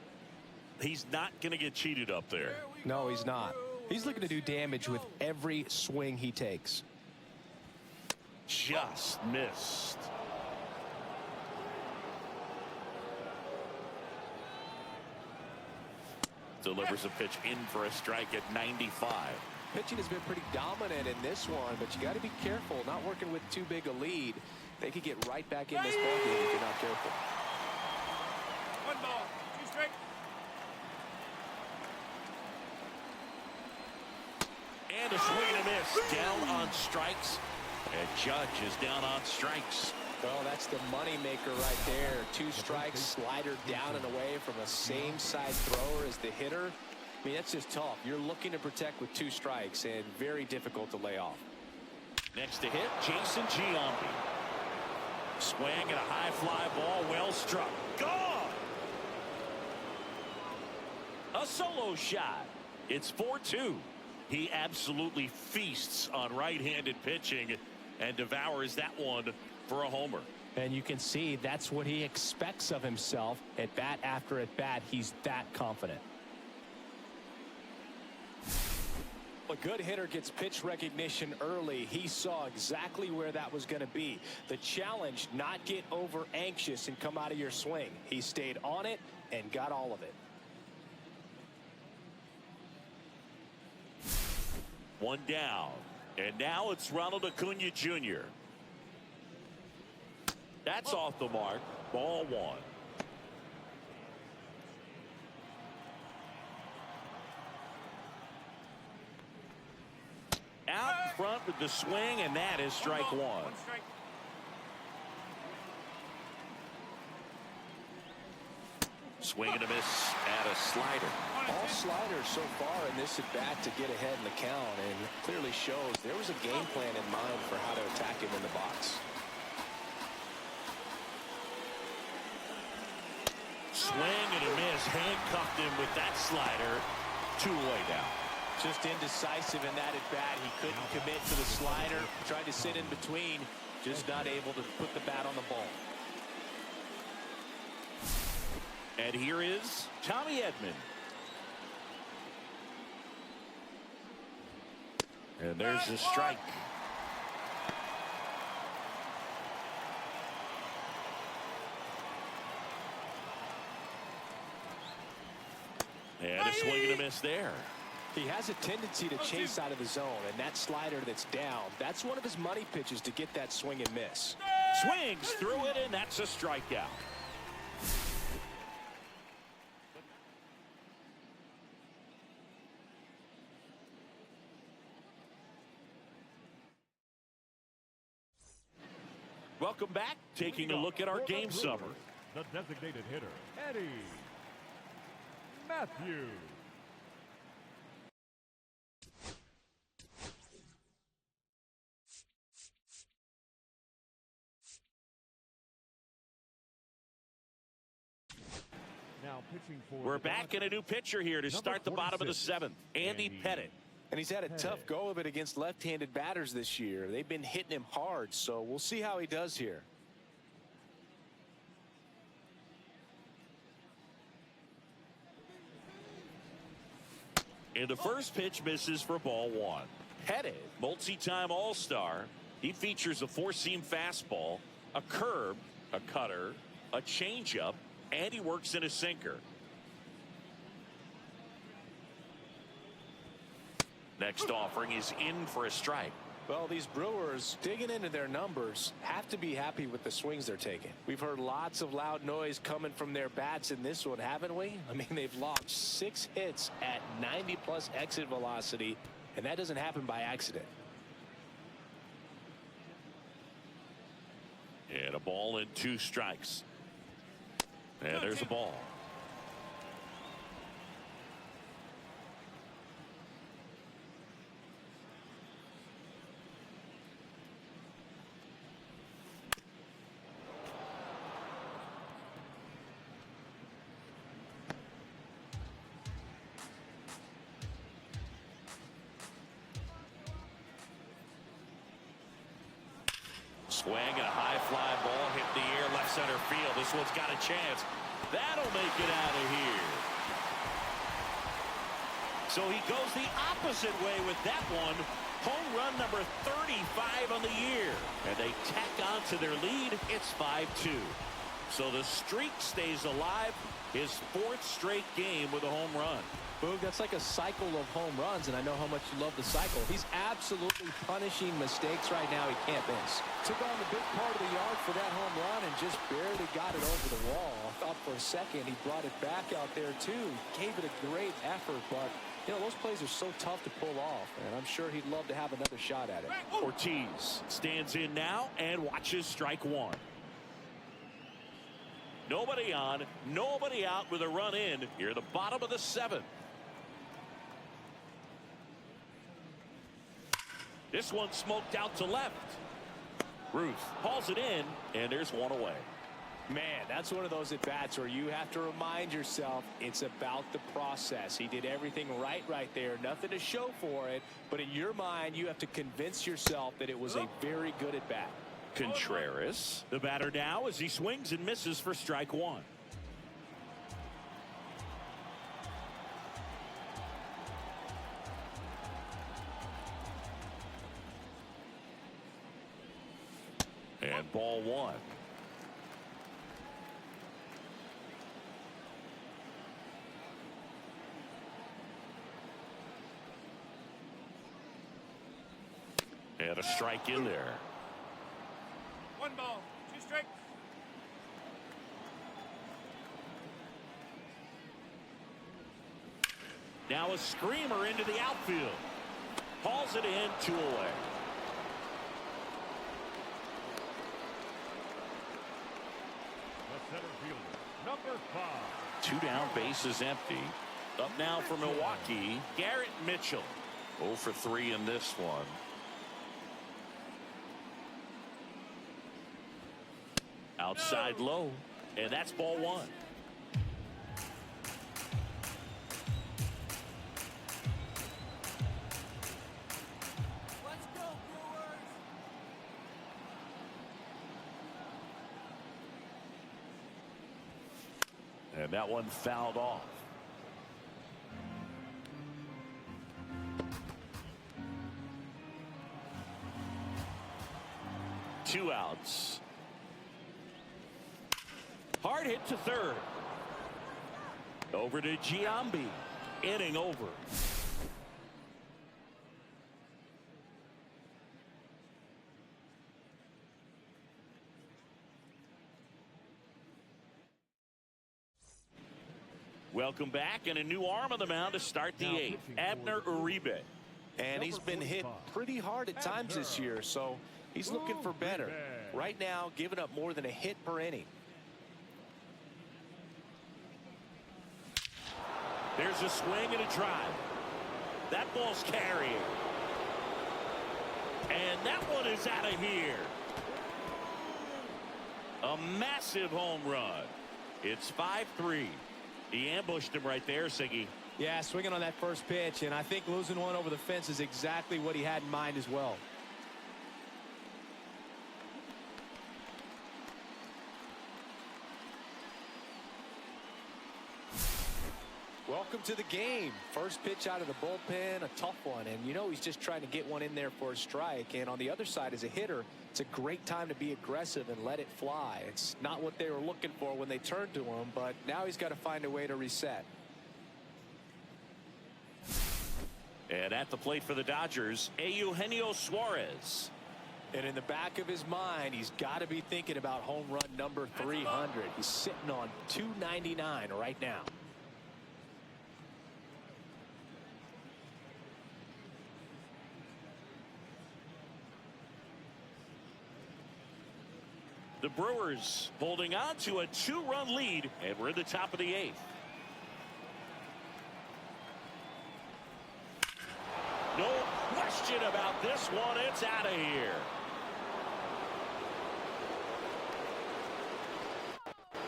He's not going to get cheated up there. No, he's not. He's looking to do damage with every swing he takes. Just missed. Delivers a pitch in for a strike at 95. Pitching has been pretty dominant in this one, but you got to be careful, not working with too big a lead. They could get right back in this ballgame if you're not careful. 1 ball, 2 strike. And a swing and a miss. Down on strikes. And Judge is down on strikes. Well, that's the money maker right there. 2 strikes, slider down and away from a same side thrower as the hitter. I mean, that's just tough. You're looking to protect with 2 strikes and very difficult to lay off. Next to hit, Jason Giambi. Swing and a high fly ball, well struck. Gone! A solo shot. It's 4-2. He absolutely feasts on right-handed pitching and devours that one for a homer. And you can see that's what he expects of himself. At bat after at bat, he's that confident. A good hitter gets pitch recognition early. He saw exactly where that was going to be. The challenge, not get over anxious and come out of your swing. He stayed on it and got all of it. 1 down. And now it's Ronald Acuna Jr. That's off the mark. Ball 1. Out in front with the swing, and that is strike 1. 1 strike. Swing and a miss at a slider. All sliders so far in this at bat to get ahead in the count, and clearly shows there was a game plan in mind for how to attack him in the box. Swing and a miss. Handcuffed him with that slider. 2 away now. Just indecisive in that at bat. He couldn't commit to the slider. Tried to sit in between. Just not able to put the bat on the ball. And here is Tommy Edman. And there's the strike. And a swing and a miss there. He has a tendency to chase out of the zone, and that slider that's down, that's one of his money pitches to get that swing and miss. Swings through it, and that's a strikeout. Welcome back. Taking a look at our game summary. The designated hitter, Eddie Matthews. Now pitching for We're back in a new pitcher here to start the bottom of the 7th. Andy Pettit. And he's had a tough go of it against left-handed batters this year. They've been hitting him hard, so we'll see how he does here. And the first pitch misses for ball 1. Pettit, multi-time All-Star. He features a 4-seam fastball, a curve, a cutter, a changeup, and he works in a sinker. Next offering is in for a strike. Well, these Brewers, digging into their numbers, have to be happy with the swings they're taking. We've heard lots of loud noise coming from their bats in this one, haven't we? I mean, they've logged 6 hits at 90+ exit velocity, and that doesn't happen by accident. And a ball and 2 strikes. And there's a ball. Swing and a high fly ball hit the air left center field. This one's got a chance. That'll make it out of here. So he goes the opposite way with that one. Home run number 35 on the year. And they tack on to their lead. It's 5-2. So the streak stays alive. His 4th straight game with a home run. Boog, that's like a cycle of home runs, and I know how much you love the cycle. He's absolutely punishing mistakes right now he can't miss. Took on the big part of the yard for that home run and just barely got it over the wall. I thought for a second he brought it back out there too. Gave it a great effort, but you know, those plays are so tough to pull off, and I'm sure he'd love to have another shot at it. Ortiz stands in now and watches strike 1. Nobody on, nobody out with a run in. Here at the bottom of the 7th. This one smoked out to left. Ruth hauls it in, and there's one away. Man, that's one of those at-bats where you have to remind yourself it's about the process. He did everything right there. Nothing to show for it, but in your mind, you have to convince yourself that it was a very good at-bat. Contreras, the batter now as he swings and misses for strike 1. And ball 1. And a strike in there. 1 ball, 2 strikes. Now a screamer into the outfield. Hauls it in, 2 away. center fielder, number 5. 2 down, bases empty. Up now for Milwaukee, Garrett Mitchell. 0 for 3 in this one. Outside low, and that's ball 1. Let's go, Brewers! And that one fouled off. Two outs. Hard hit to third. Over to Giambi. Inning over. Welcome back, and a new arm on the mound to start the 8th. Abner Uribe. And he's been hit pretty hard at times this year, so he's looking for better. Right now, giving up more than a hit per inning. There's a swing and a drive. That ball's carrying. And that one is out of here. A massive home run. It's 5-3. He ambushed him right there, Siggy. Yeah, swinging on that first pitch, and I think losing one over the fence is exactly what he had in mind as well. Welcome to the game. First pitch out of the bullpen, a tough one, and you know he's just trying to get one in there for a strike. And on the other side, as a hitter, it's a great time to be aggressive and let it fly. It's not what they were looking for when they turned to him, but now he's got to find a way to reset. And at the plate for the Dodgers, Eugenio Suarez. And in the back of his mind, he's got to be thinking about home run number 300. He's sitting on 299 right now. The Brewers holding on to a 2-run lead, and we're in the top of the 8th. No question about this one. It's out of here.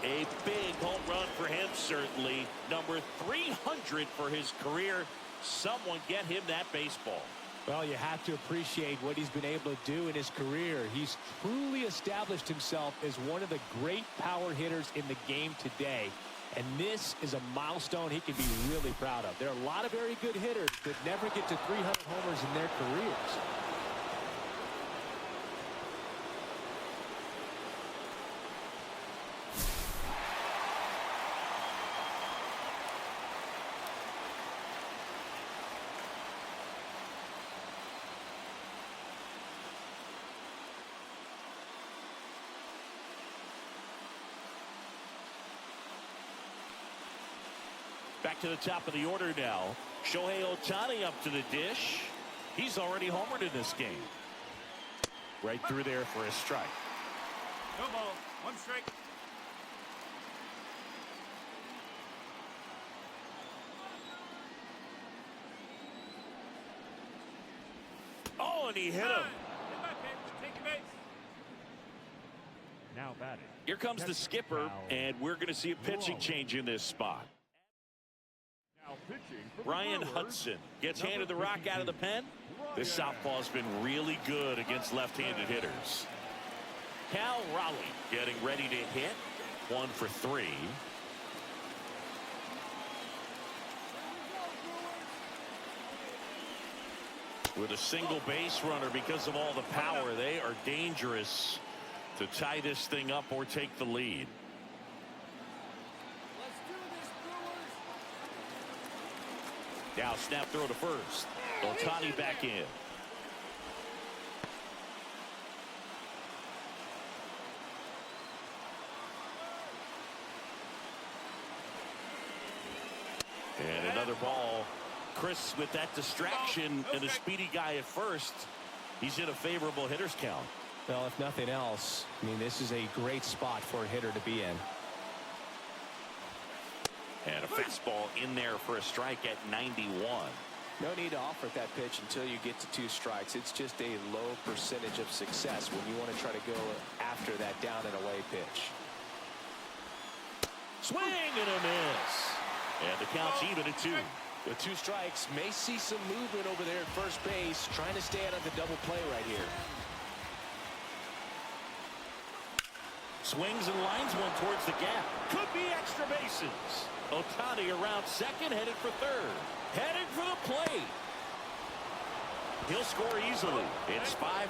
A big home run for him, certainly. Number 300 for his career. Someone get him that baseball. Well, you have to appreciate what he's been able to do in his career. He's truly established himself as one of the great power hitters in the game today. And this is a milestone he can be really proud of. There are a lot of very good hitters that never get to 300 homers in their careers. Back to the top of the order now. Shohei Ohtani up to the dish. He's already homered in this game. Right through there for a strike. No ball. One strike. Oh, and he hit him. Hit by pitch. Take your base. Now batting. Here comes the skipper, and we're going to see a pitching change in this spot. Now pitching for the Ryan Brewers, Hudson gets handed the rock out of the pen. This southpaw's been really good against left-handed hitters. Cal Raleigh getting ready to hit. 1 for 3. With a single base runner, because of all the power, they are dangerous to tie this thing up or take the lead. Now snap throw to first. Ohtani back in. And another ball. Chris with that distraction and a speedy guy at first. He's in a favorable hitter's count. Well, if nothing else, I mean, this is a great spot for a hitter to be in. And a fastball in there for a strike at 91. No need to offer that pitch until you get to 2 strikes. It's just a low percentage of success when you want to try to go after that down and away pitch. Swing and a miss. And the count's even at 2. With 2 strikes, may see some movement over there at first base, trying to stay out of the double play right here. Swings and lines one towards the gap. Could be extra bases. Ohtani around second, headed for third. Headed for the plate. He'll score easily. It's 5-5.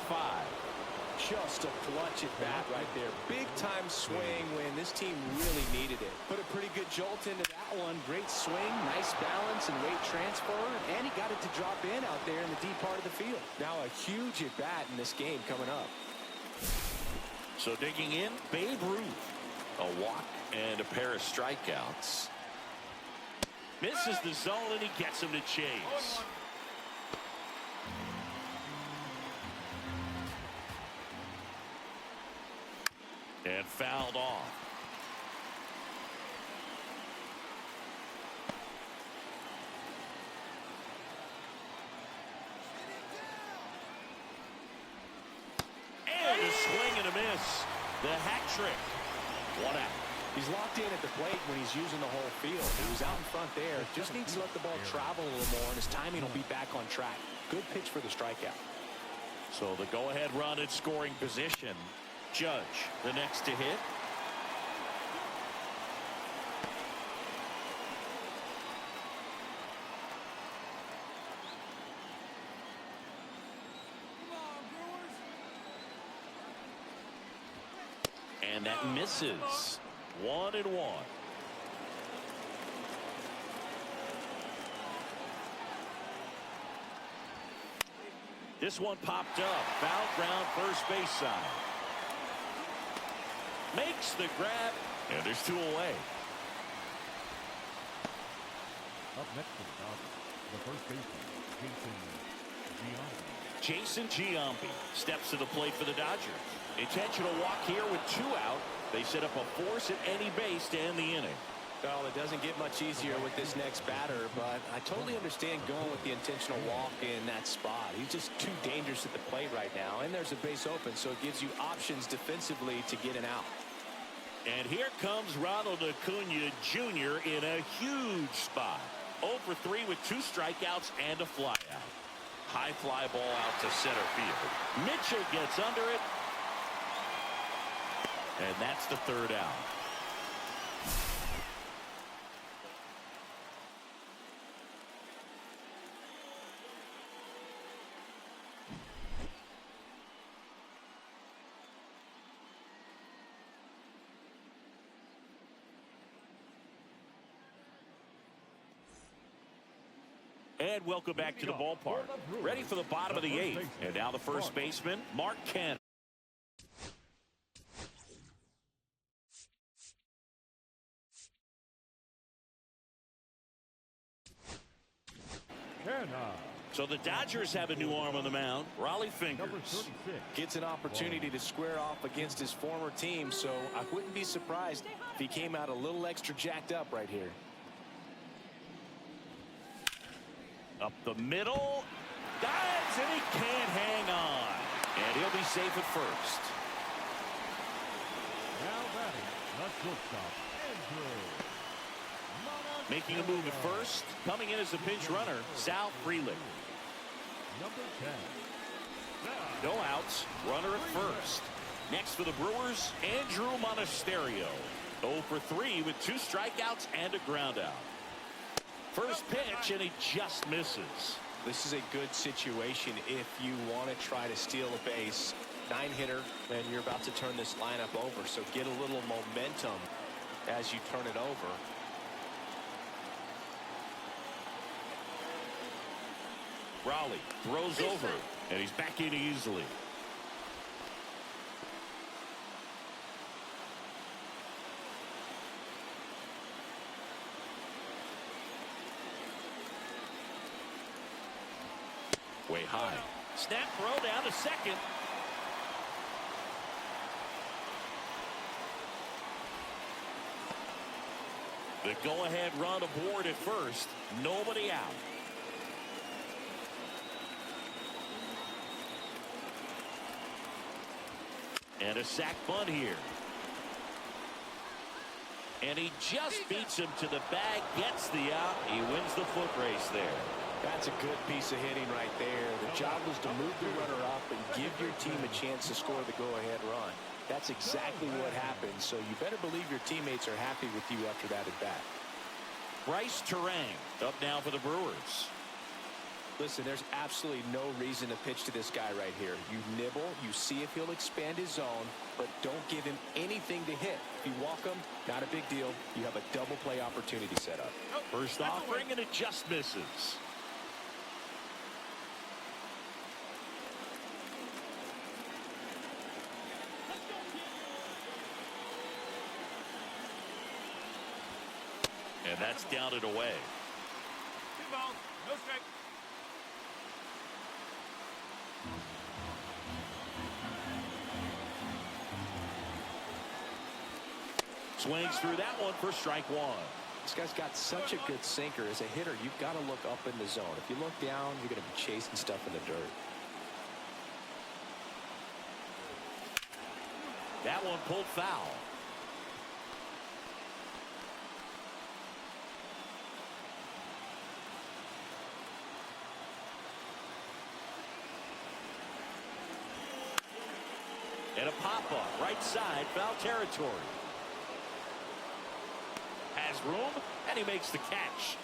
Just a clutch at bat right there. Big time swing when this team really needed it. Put a pretty good jolt into that one. Great swing, nice balance and weight transfer, and he got it to drop in out there in the deep part of the field. Now a huge at bat in this game coming up. So digging in, Babe Ruth. A walk and a pair of strikeouts. Misses the zone and he gets him to chase. And fouled off. And a swing and a miss. The hat trick. 1 out. He's locked in at the plate when he's using the whole field. He was out in front there. Just needs to let the ball travel a little more, and his timing will be back on track. Good pitch for the strikeout. So the go-ahead run in scoring position. Judge, the next to hit. And that misses. 1-1. This one popped up. Foul ground, first base side. Makes the grab, and there's 2 away. Up next to the first baseman, Jason Giambi steps to the plate for the Dodgers. Intentional walk here with 2 out. They set up a force at any base to end the inning. Well, it doesn't get much easier with this next batter, but I totally understand going with the intentional walk in that spot. He's just too dangerous at the plate right now, and there's a base open, so it gives you options defensively to get an out. And here comes Ronald Acuna Jr. in a huge spot. 0 for 3 with 2 strikeouts and a flyout. High fly ball out to center field. Mitchell gets under it. And that's the 3rd out. And welcome back to the ballpark. Ready for the bottom of the 8th. And now the first baseman, Mark Kent. So the Dodgers have a new arm on the mound, Raleigh Fingers. Gets an opportunity to square off against his former team, so I wouldn't be surprised if he came out a little extra jacked up right here. Up the middle. Dives, and he can't hang on. And he'll be safe at first. Now batting, the shortstop, Andrew. Making a move at first. Coming in as a pinch runner, Sal Frelick. Number 10. No outs. Runner at first. Next for the Brewers, Andrew Monasterio. 0 for 3 with 2 strikeouts and a groundout. First pitch, and he just misses. This is a good situation if you want to try to steal a base. 9-hitter, and you're about to turn this lineup over, so get a little momentum as you turn it over. Raleigh throws over, and he's back in easily. Way high. Snap throw down to second. The go-ahead run aboard at first. Nobody out. And a sac bunt here. And he just beats him to the bag, gets the out. He wins the foot race there. That's a good piece of hitting right there. The job was to move the runner up and give your team a chance to score the go-ahead run. That's exactly what happened, so you better believe your teammates are happy with you after that at bat. Bryce Terang up now for the Brewers. Listen, there's absolutely no reason to pitch to this guy right here. You nibble, you see if he'll expand his zone, but don't give him anything to hit. If you walk him, not a big deal. You have a double play opportunity set up. First offering, and it just misses. And that's down and away. 2 balls, no strike. Swings through that one for strike one. This guy's got such a good sinker. As a hitter, you've got to look up in the zone. If you look down, you're going to be chasing stuff in the dirt. That one pulled foul. And a pop-up, right side, foul territory. Has room, and he makes the catch.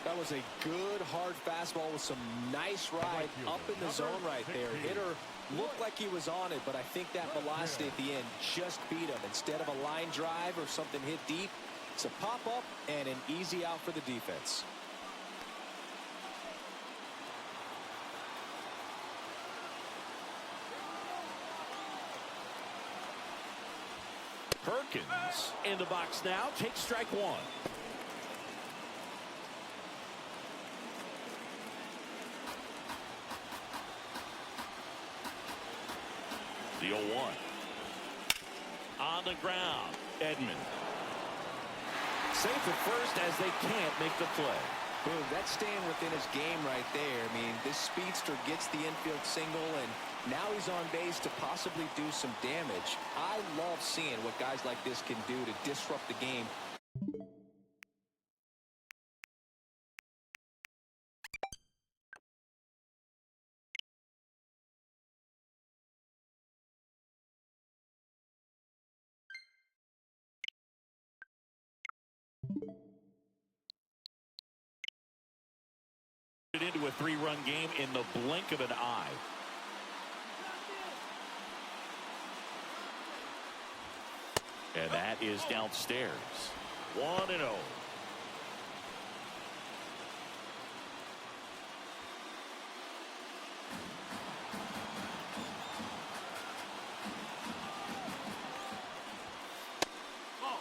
That was a good, hard fastball with some nice ride up in the zone right there. Hitter looked like he was on it, but I think that velocity at the end just beat him. Instead of a line drive or something hit deep, it's a pop-up and an easy out for the defense. Perkins in the box now, takes strike one. The 0-1. On the ground, Edman. Safe at first as they can't make the play. Boom, that's staying within his game right there. I mean, this speedster gets the infield single, and now he's on base to possibly do some damage. I love seeing what guys like this can do to disrupt the game. Into a 3-run game in the blink of an eye. And that is downstairs. 1-0. Oh,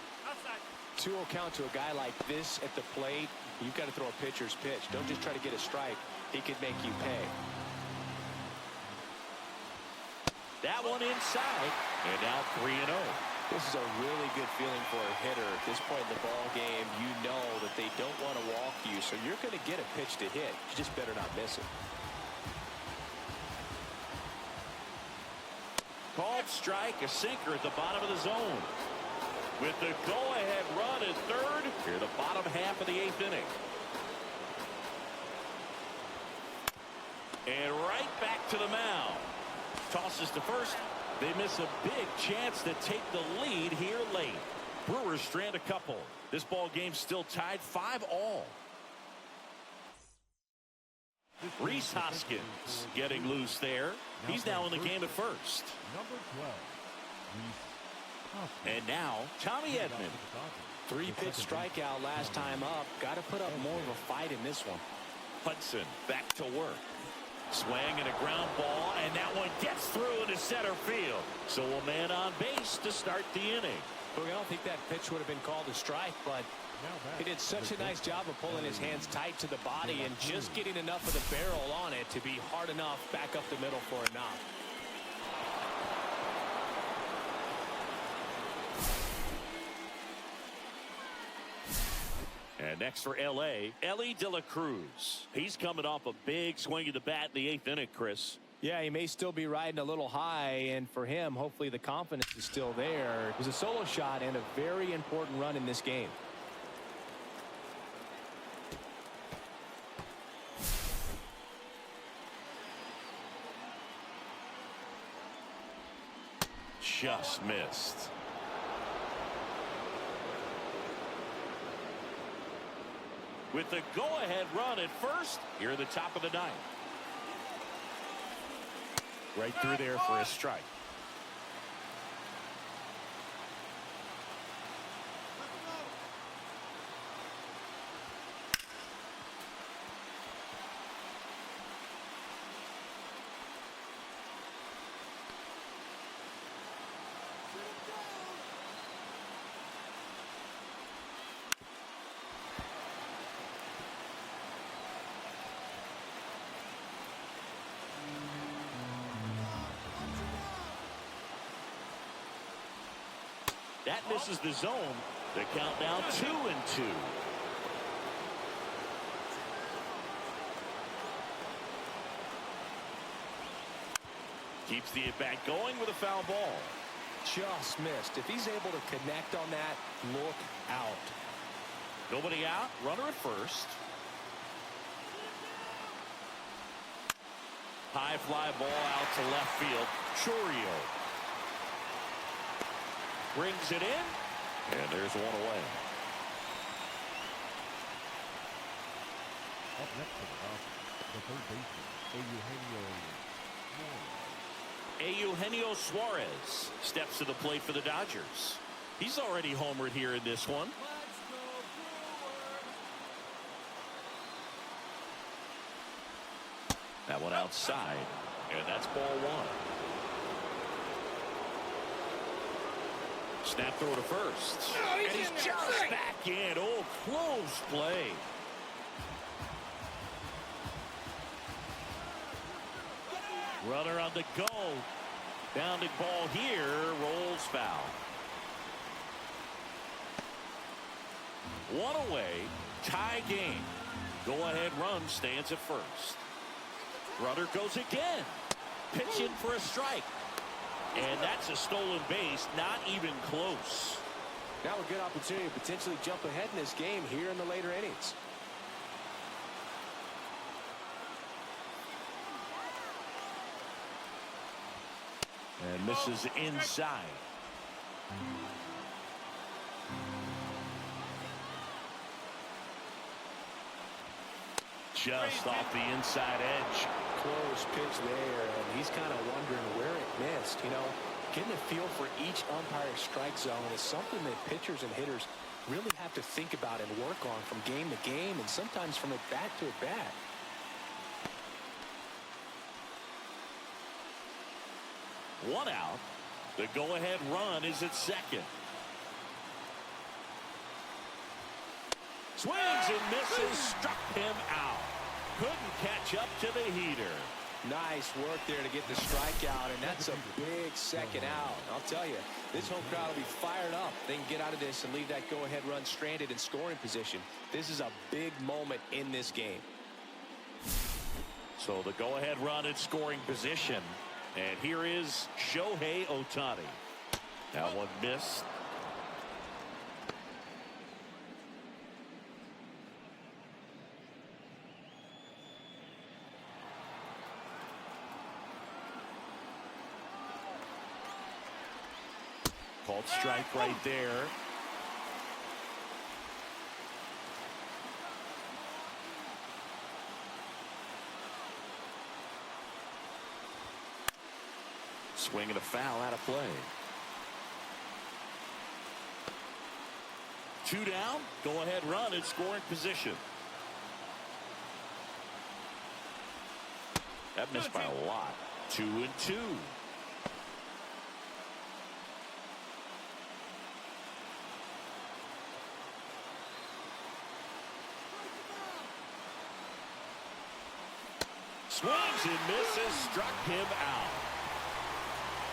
2-0 count to a guy like this at the plate. You've got to throw a pitcher's pitch. Don't just try to get a strike. He could make you pay. That one inside, and now 3-0. This is a really good feeling for a hitter. At this point in the ball game, you know that they don't want to walk you, so you're going to get a pitch to hit. You just better not miss it. Called strike, a sinker at the bottom of the zone. With the go-ahead run at third, here the bottom half of the 8th inning. And right back to the mound. Tosses to first. They miss a big chance to take the lead here late. Brewers strand a couple. This ball game still tied 5-all. Rhys Hoskins getting loose there. He's now in the game at first. Number 12, Rhys. And now, Tommy Edman. 3-pitch strikeout last time up. Got to put up more of a fight in this one. Hudson back to work. Swing and a ground ball, and that one gets through into center field. So a man on base to start the inning. Look, I don't think that pitch would have been called a strike, but he did such a nice job of pulling his hands tight to the body and just getting enough of the barrel on it to be hard enough back up the middle for a knock. And next for L.A., Elly De La Cruz. He's coming off a big swing of the bat in the 8th inning, Chris. Yeah, he may still be riding a little high, and for him, hopefully the confidence is still there. It was a solo shot and a very important run in this game. Just missed. With the go-ahead run at first, here at the top of the 9th. Right through there for a strike. That misses the zone, The count now 2-2. Keeps the at-bat going with a foul ball. Just missed. If he's able to connect on that, look out. Nobody out. Runner at first. High fly ball out to left field. Chorio brings it in, and there's one away. Up next to the Dodgers, the third baseman, Eugenio Suarez steps to the plate for the Dodgers. He's already homered here in this one. That one outside, and that's ball one. Snap throw to first, and he's just back in. Oh, close play. Runner on the go. Bounding ball here, rolls foul. One away, tie game. Go-ahead run stands at first. Runner goes again. Pitch in for a strike. And that's a stolen base, not even close. Now a good opportunity to potentially jump ahead in this game here in the later innings. And misses inside. Just off the inside edge. Close pitch there, and he's kind of wondering where it missed. You know, getting a feel for each umpire's strike zone is something that pitchers and hitters really have to think about and work on from game to game, and sometimes from at bat to at bat. One out. The go-ahead run is at second. Swings and misses, struck him out. Couldn't catch up to the heater. Nice work there to get the strikeout, and that's a big second out. I'll tell you, this home crowd will be fired up. They can get out of this and leave that go-ahead run stranded in scoring position. This is a big moment in this game. So the go-ahead run in scoring position. And here is Shohei Ohtani. That one missed. Called strike right there. Swing and a foul out of play. 2 down. Go ahead run in scoring position. That missed by a lot. 2-2. Swings and misses, struck him out.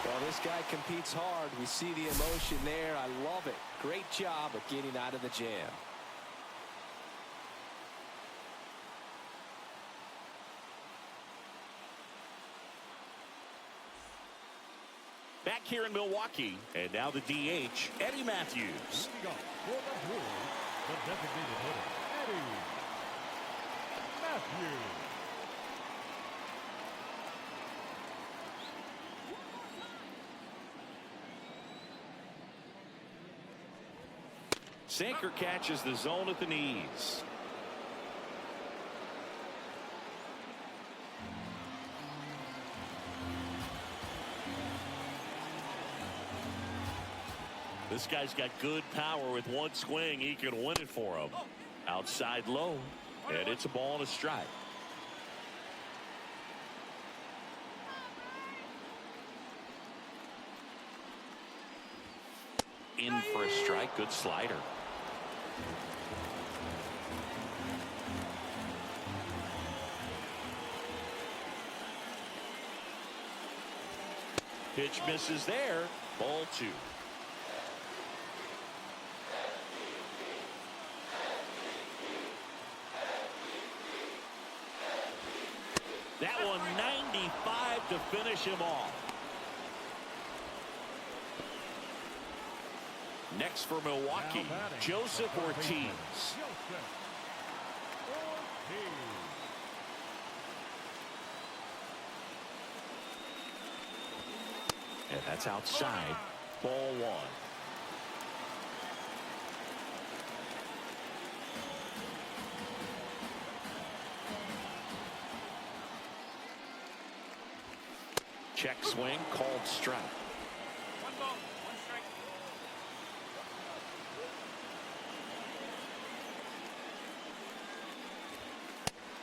Well, this guy competes hard. We see the emotion there. I love it. Great job of getting out of the jam. Back here in Milwaukee, and now the DH, Eddie Matthews. leading off for the Brewers, the designated hitter, Eddie Matthews. Sinker catches the zone at the knees. This guy's got good power. With one swing, he can win it for him. Outside low, and it's a ball and a strike. In for a strike. Good slider. Pitch misses there. Ball 2. drive to finish him off. Next for Milwaukee, Joseph Ortiz. And that's outside. Ball one. Check swing, called strike. One ball, one strike.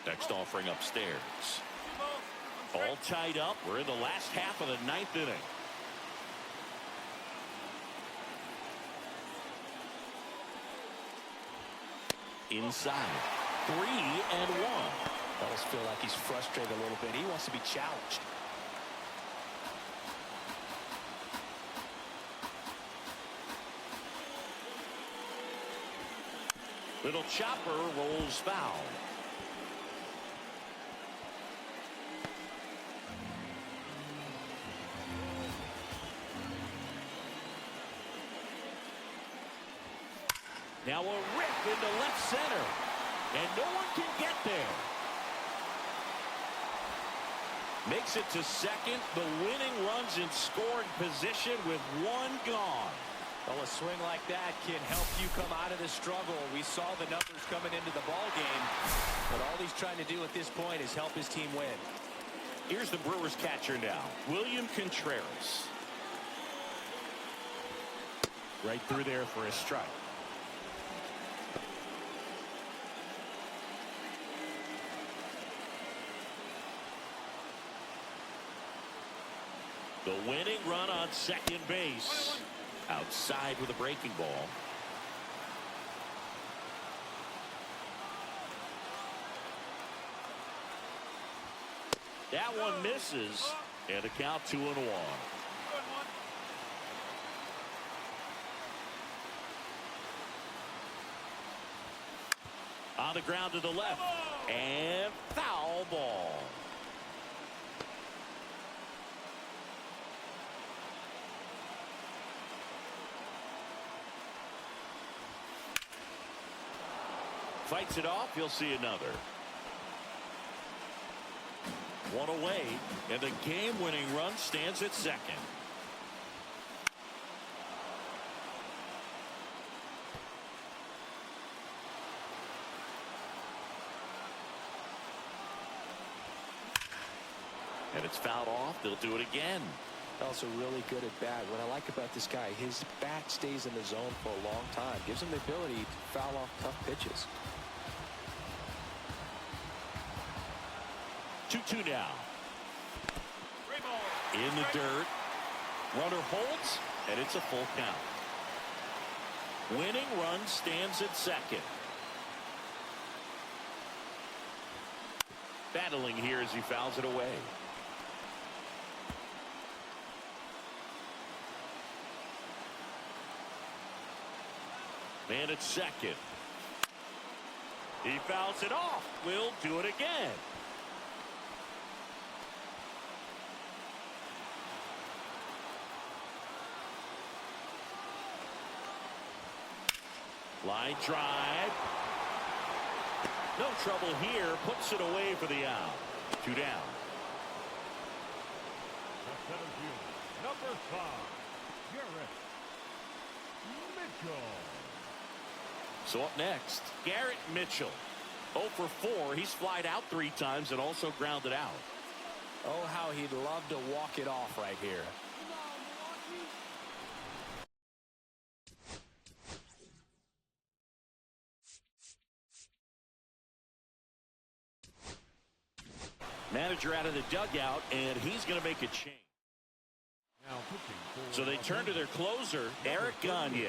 Next offering upstairs. Two balls, one strike. All tied up. We're in the last half of the ninth inning. Inside. 3-1. Almost feel like he's frustrated a little bit. He wants to be challenged. Little chopper rolls foul. Now a rip into left center. And no one can get there. Makes it to second. The winning run's in scoring position with one gone. Well, a swing like that can help you come out of the struggle. We saw the numbers coming into the ball game, but all he's trying to do at this point is help his team win. Here's the Brewers catcher now, William Contreras. Right through there for a strike. The winning run on second base. Outside with a breaking ball. That one misses. And the count 2-1. On the ground to the left. And foul ball. Fights it off. You'll see another. One away, and the game-winning run stands at second. And it's fouled off. They'll do it again. Also really good at bat. What I like about this guy, his bat stays in the zone for a long time. Gives him the ability to foul off tough pitches. 2-2 now. In the dirt. Runner holds, and it's a full count. Winning run stands at second. Battling here as he fouls it away. Man at second. He fouls it off. We'll do it again. Line drive. No trouble here. Puts it away for the out. 2 down. The center fielder, number 5, Garrett Mitchell. So up next, Garrett Mitchell. 0 for 4. He's flied out 3 times and also grounded out. Oh, how he'd love to walk it off right here. Manager out of the dugout, and he's going to make a change. So they turn to their closer, Eric Gagne.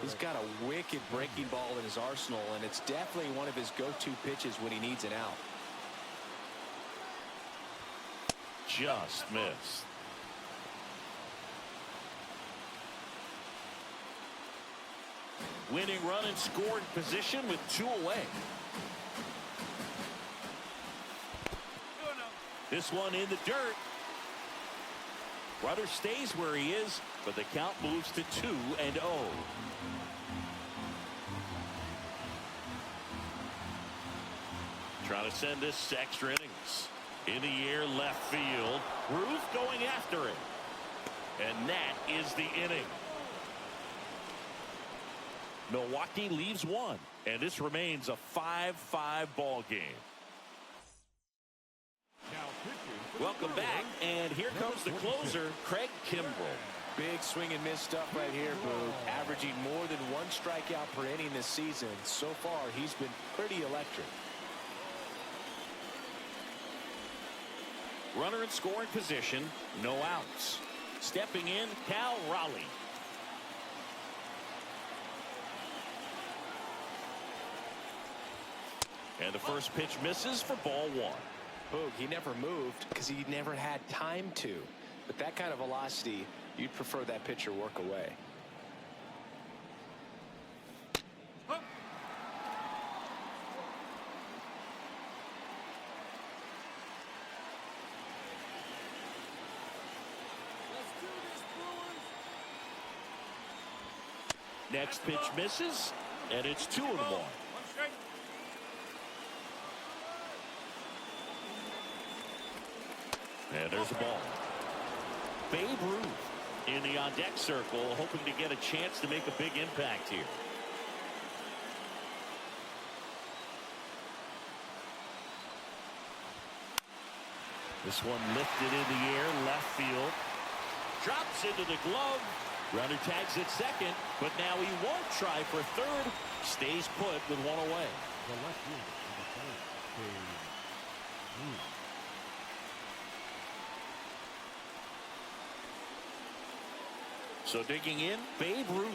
He's got a wicked breaking ball in his arsenal, and it's definitely one of his go-to pitches when he needs an out. Just missed. Winning run in scoring position with 2 away. This one in the dirt. Runner stays where he is, but the count moves to 2-0. Trying to send this extra innings. In the air, left field. Ruth going after it. And that is the inning. Milwaukee leaves one, and this remains a 5-5 ball game. Welcome back, and here comes the closer, Craig Kimbrell. Big swing and miss stuff right here, Boo. Averaging more than 1 strikeout per inning this season. So far, he's been pretty electric. Runner in scoring position, no outs. Stepping in, Cal Raleigh. And the first pitch misses for ball 1. Boog, he never moved because he never had time to. But that kind of velocity, you'd prefer that pitcher work away. Next pitch misses, and it's 2-1. And there's a ball. Babe Ruth in the on-deck circle, hoping to get a chance to make a big impact here. This one lifted in the air, left field. Drops into the glove. Runner tags at second, but now he won't try for third. Stays put with one away. The left fielder in the third, Babe Ruth. So digging in, Babe Ruth.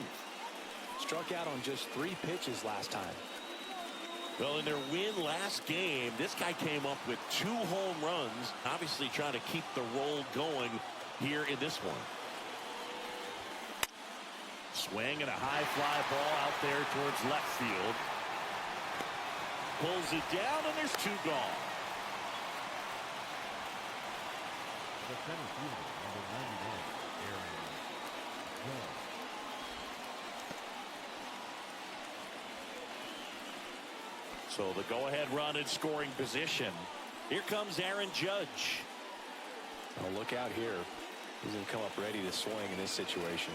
Struck out on just 3 pitches last time. Well, in their win last game, this guy came up with 2 home runs, obviously trying to keep the roll going here in this one. Swing and a high fly ball out there towards left field. Pulls it down, and there's 2 gone. The center fielder, number 91, Aaron Judge. So the go-ahead run in scoring position. Here comes Aaron Judge. Oh, look out here. He's going to come up ready to swing in this situation.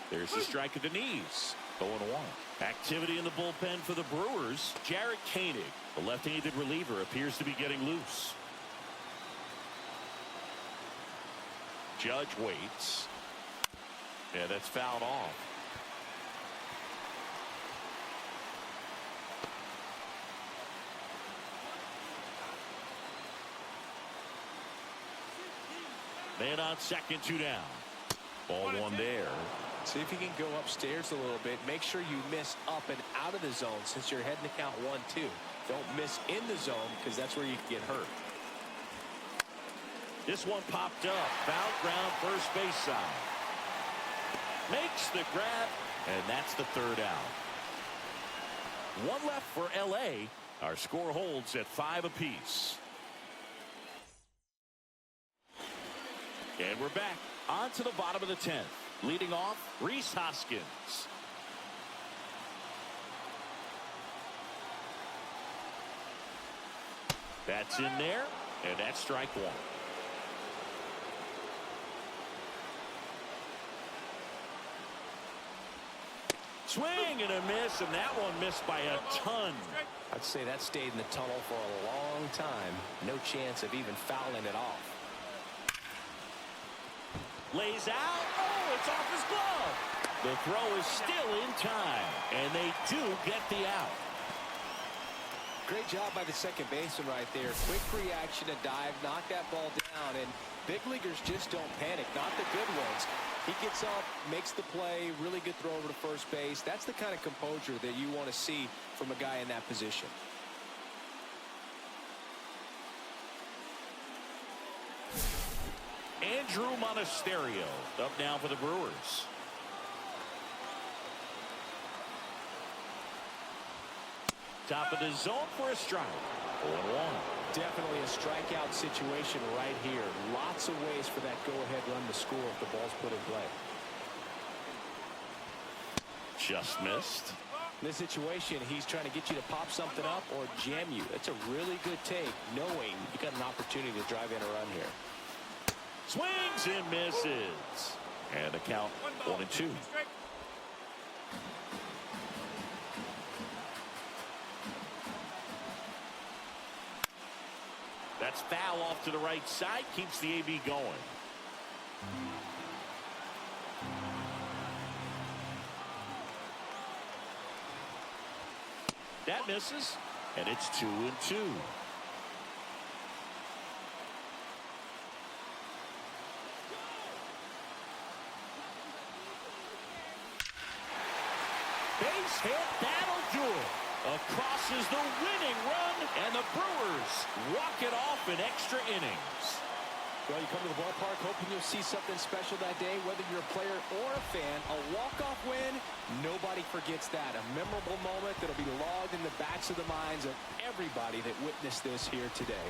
There's the strike at the knees. 0-1. Activity in the bullpen for the Brewers. Jarrett Koenig, the left-handed reliever, appears to be getting loose. Judge waits. Yeah, that's fouled off. Man on second, 2 down. Ball 1 there. See if you can go upstairs a little bit. Make sure you miss up and out of the zone since you're heading to count 1-2. Don't miss in the zone because that's where you can get hurt. This one popped up. Foul ground, first base side. Makes the grab, and that's the 3rd out. 1 left for LA. Our score holds at 5 apiece. And we're back on to the bottom of the 10th. Leading off, Rhys Hoskins. That's in there, and that's strike 1. Swing and a miss, and that one missed by a ton. I'd say that stayed in the tunnel for a long time. No chance of even fouling it off. Lays out. Oh, it's off his glove. The throw is still in time, and they do get the out. Great job by the second baseman right there. Quick reaction to dive, knock that ball down, and big leaguers just don't panic, not the good ones. He gets up, makes the play, really good throw over to first base. That's the kind of composure that you want to see from a guy in that position. Andrew Monasterio up now for the Brewers. top of the zone for a strike. 0-1. Definitely a strikeout situation right here. Lots of ways for that go-ahead run to score if the ball's put in play. Just missed. In this situation, he's trying to get you to pop something up or jam you. That's a really good take, knowing you got an opportunity to drive in a run here. Swings and misses. And the count 1-2. That's foul off to the right side. Keeps the AB going. That misses. And it's 2-2. Base hit. That'll do it. Across is the winning run, and the Brewers walk it off in extra innings. Well, you come to the ballpark hoping you'll see something special that day, whether you're a player or a fan. A walk-off win, nobody forgets that. A memorable moment that'll be logged in the backs of the minds of everybody that witnessed this here today.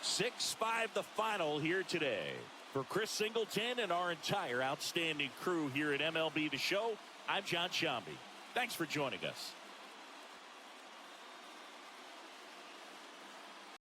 Six-5 the final here today. For Chris Singleton and our entire outstanding crew here at MLB The Show, I'm John Shambi. Thanks for joining us.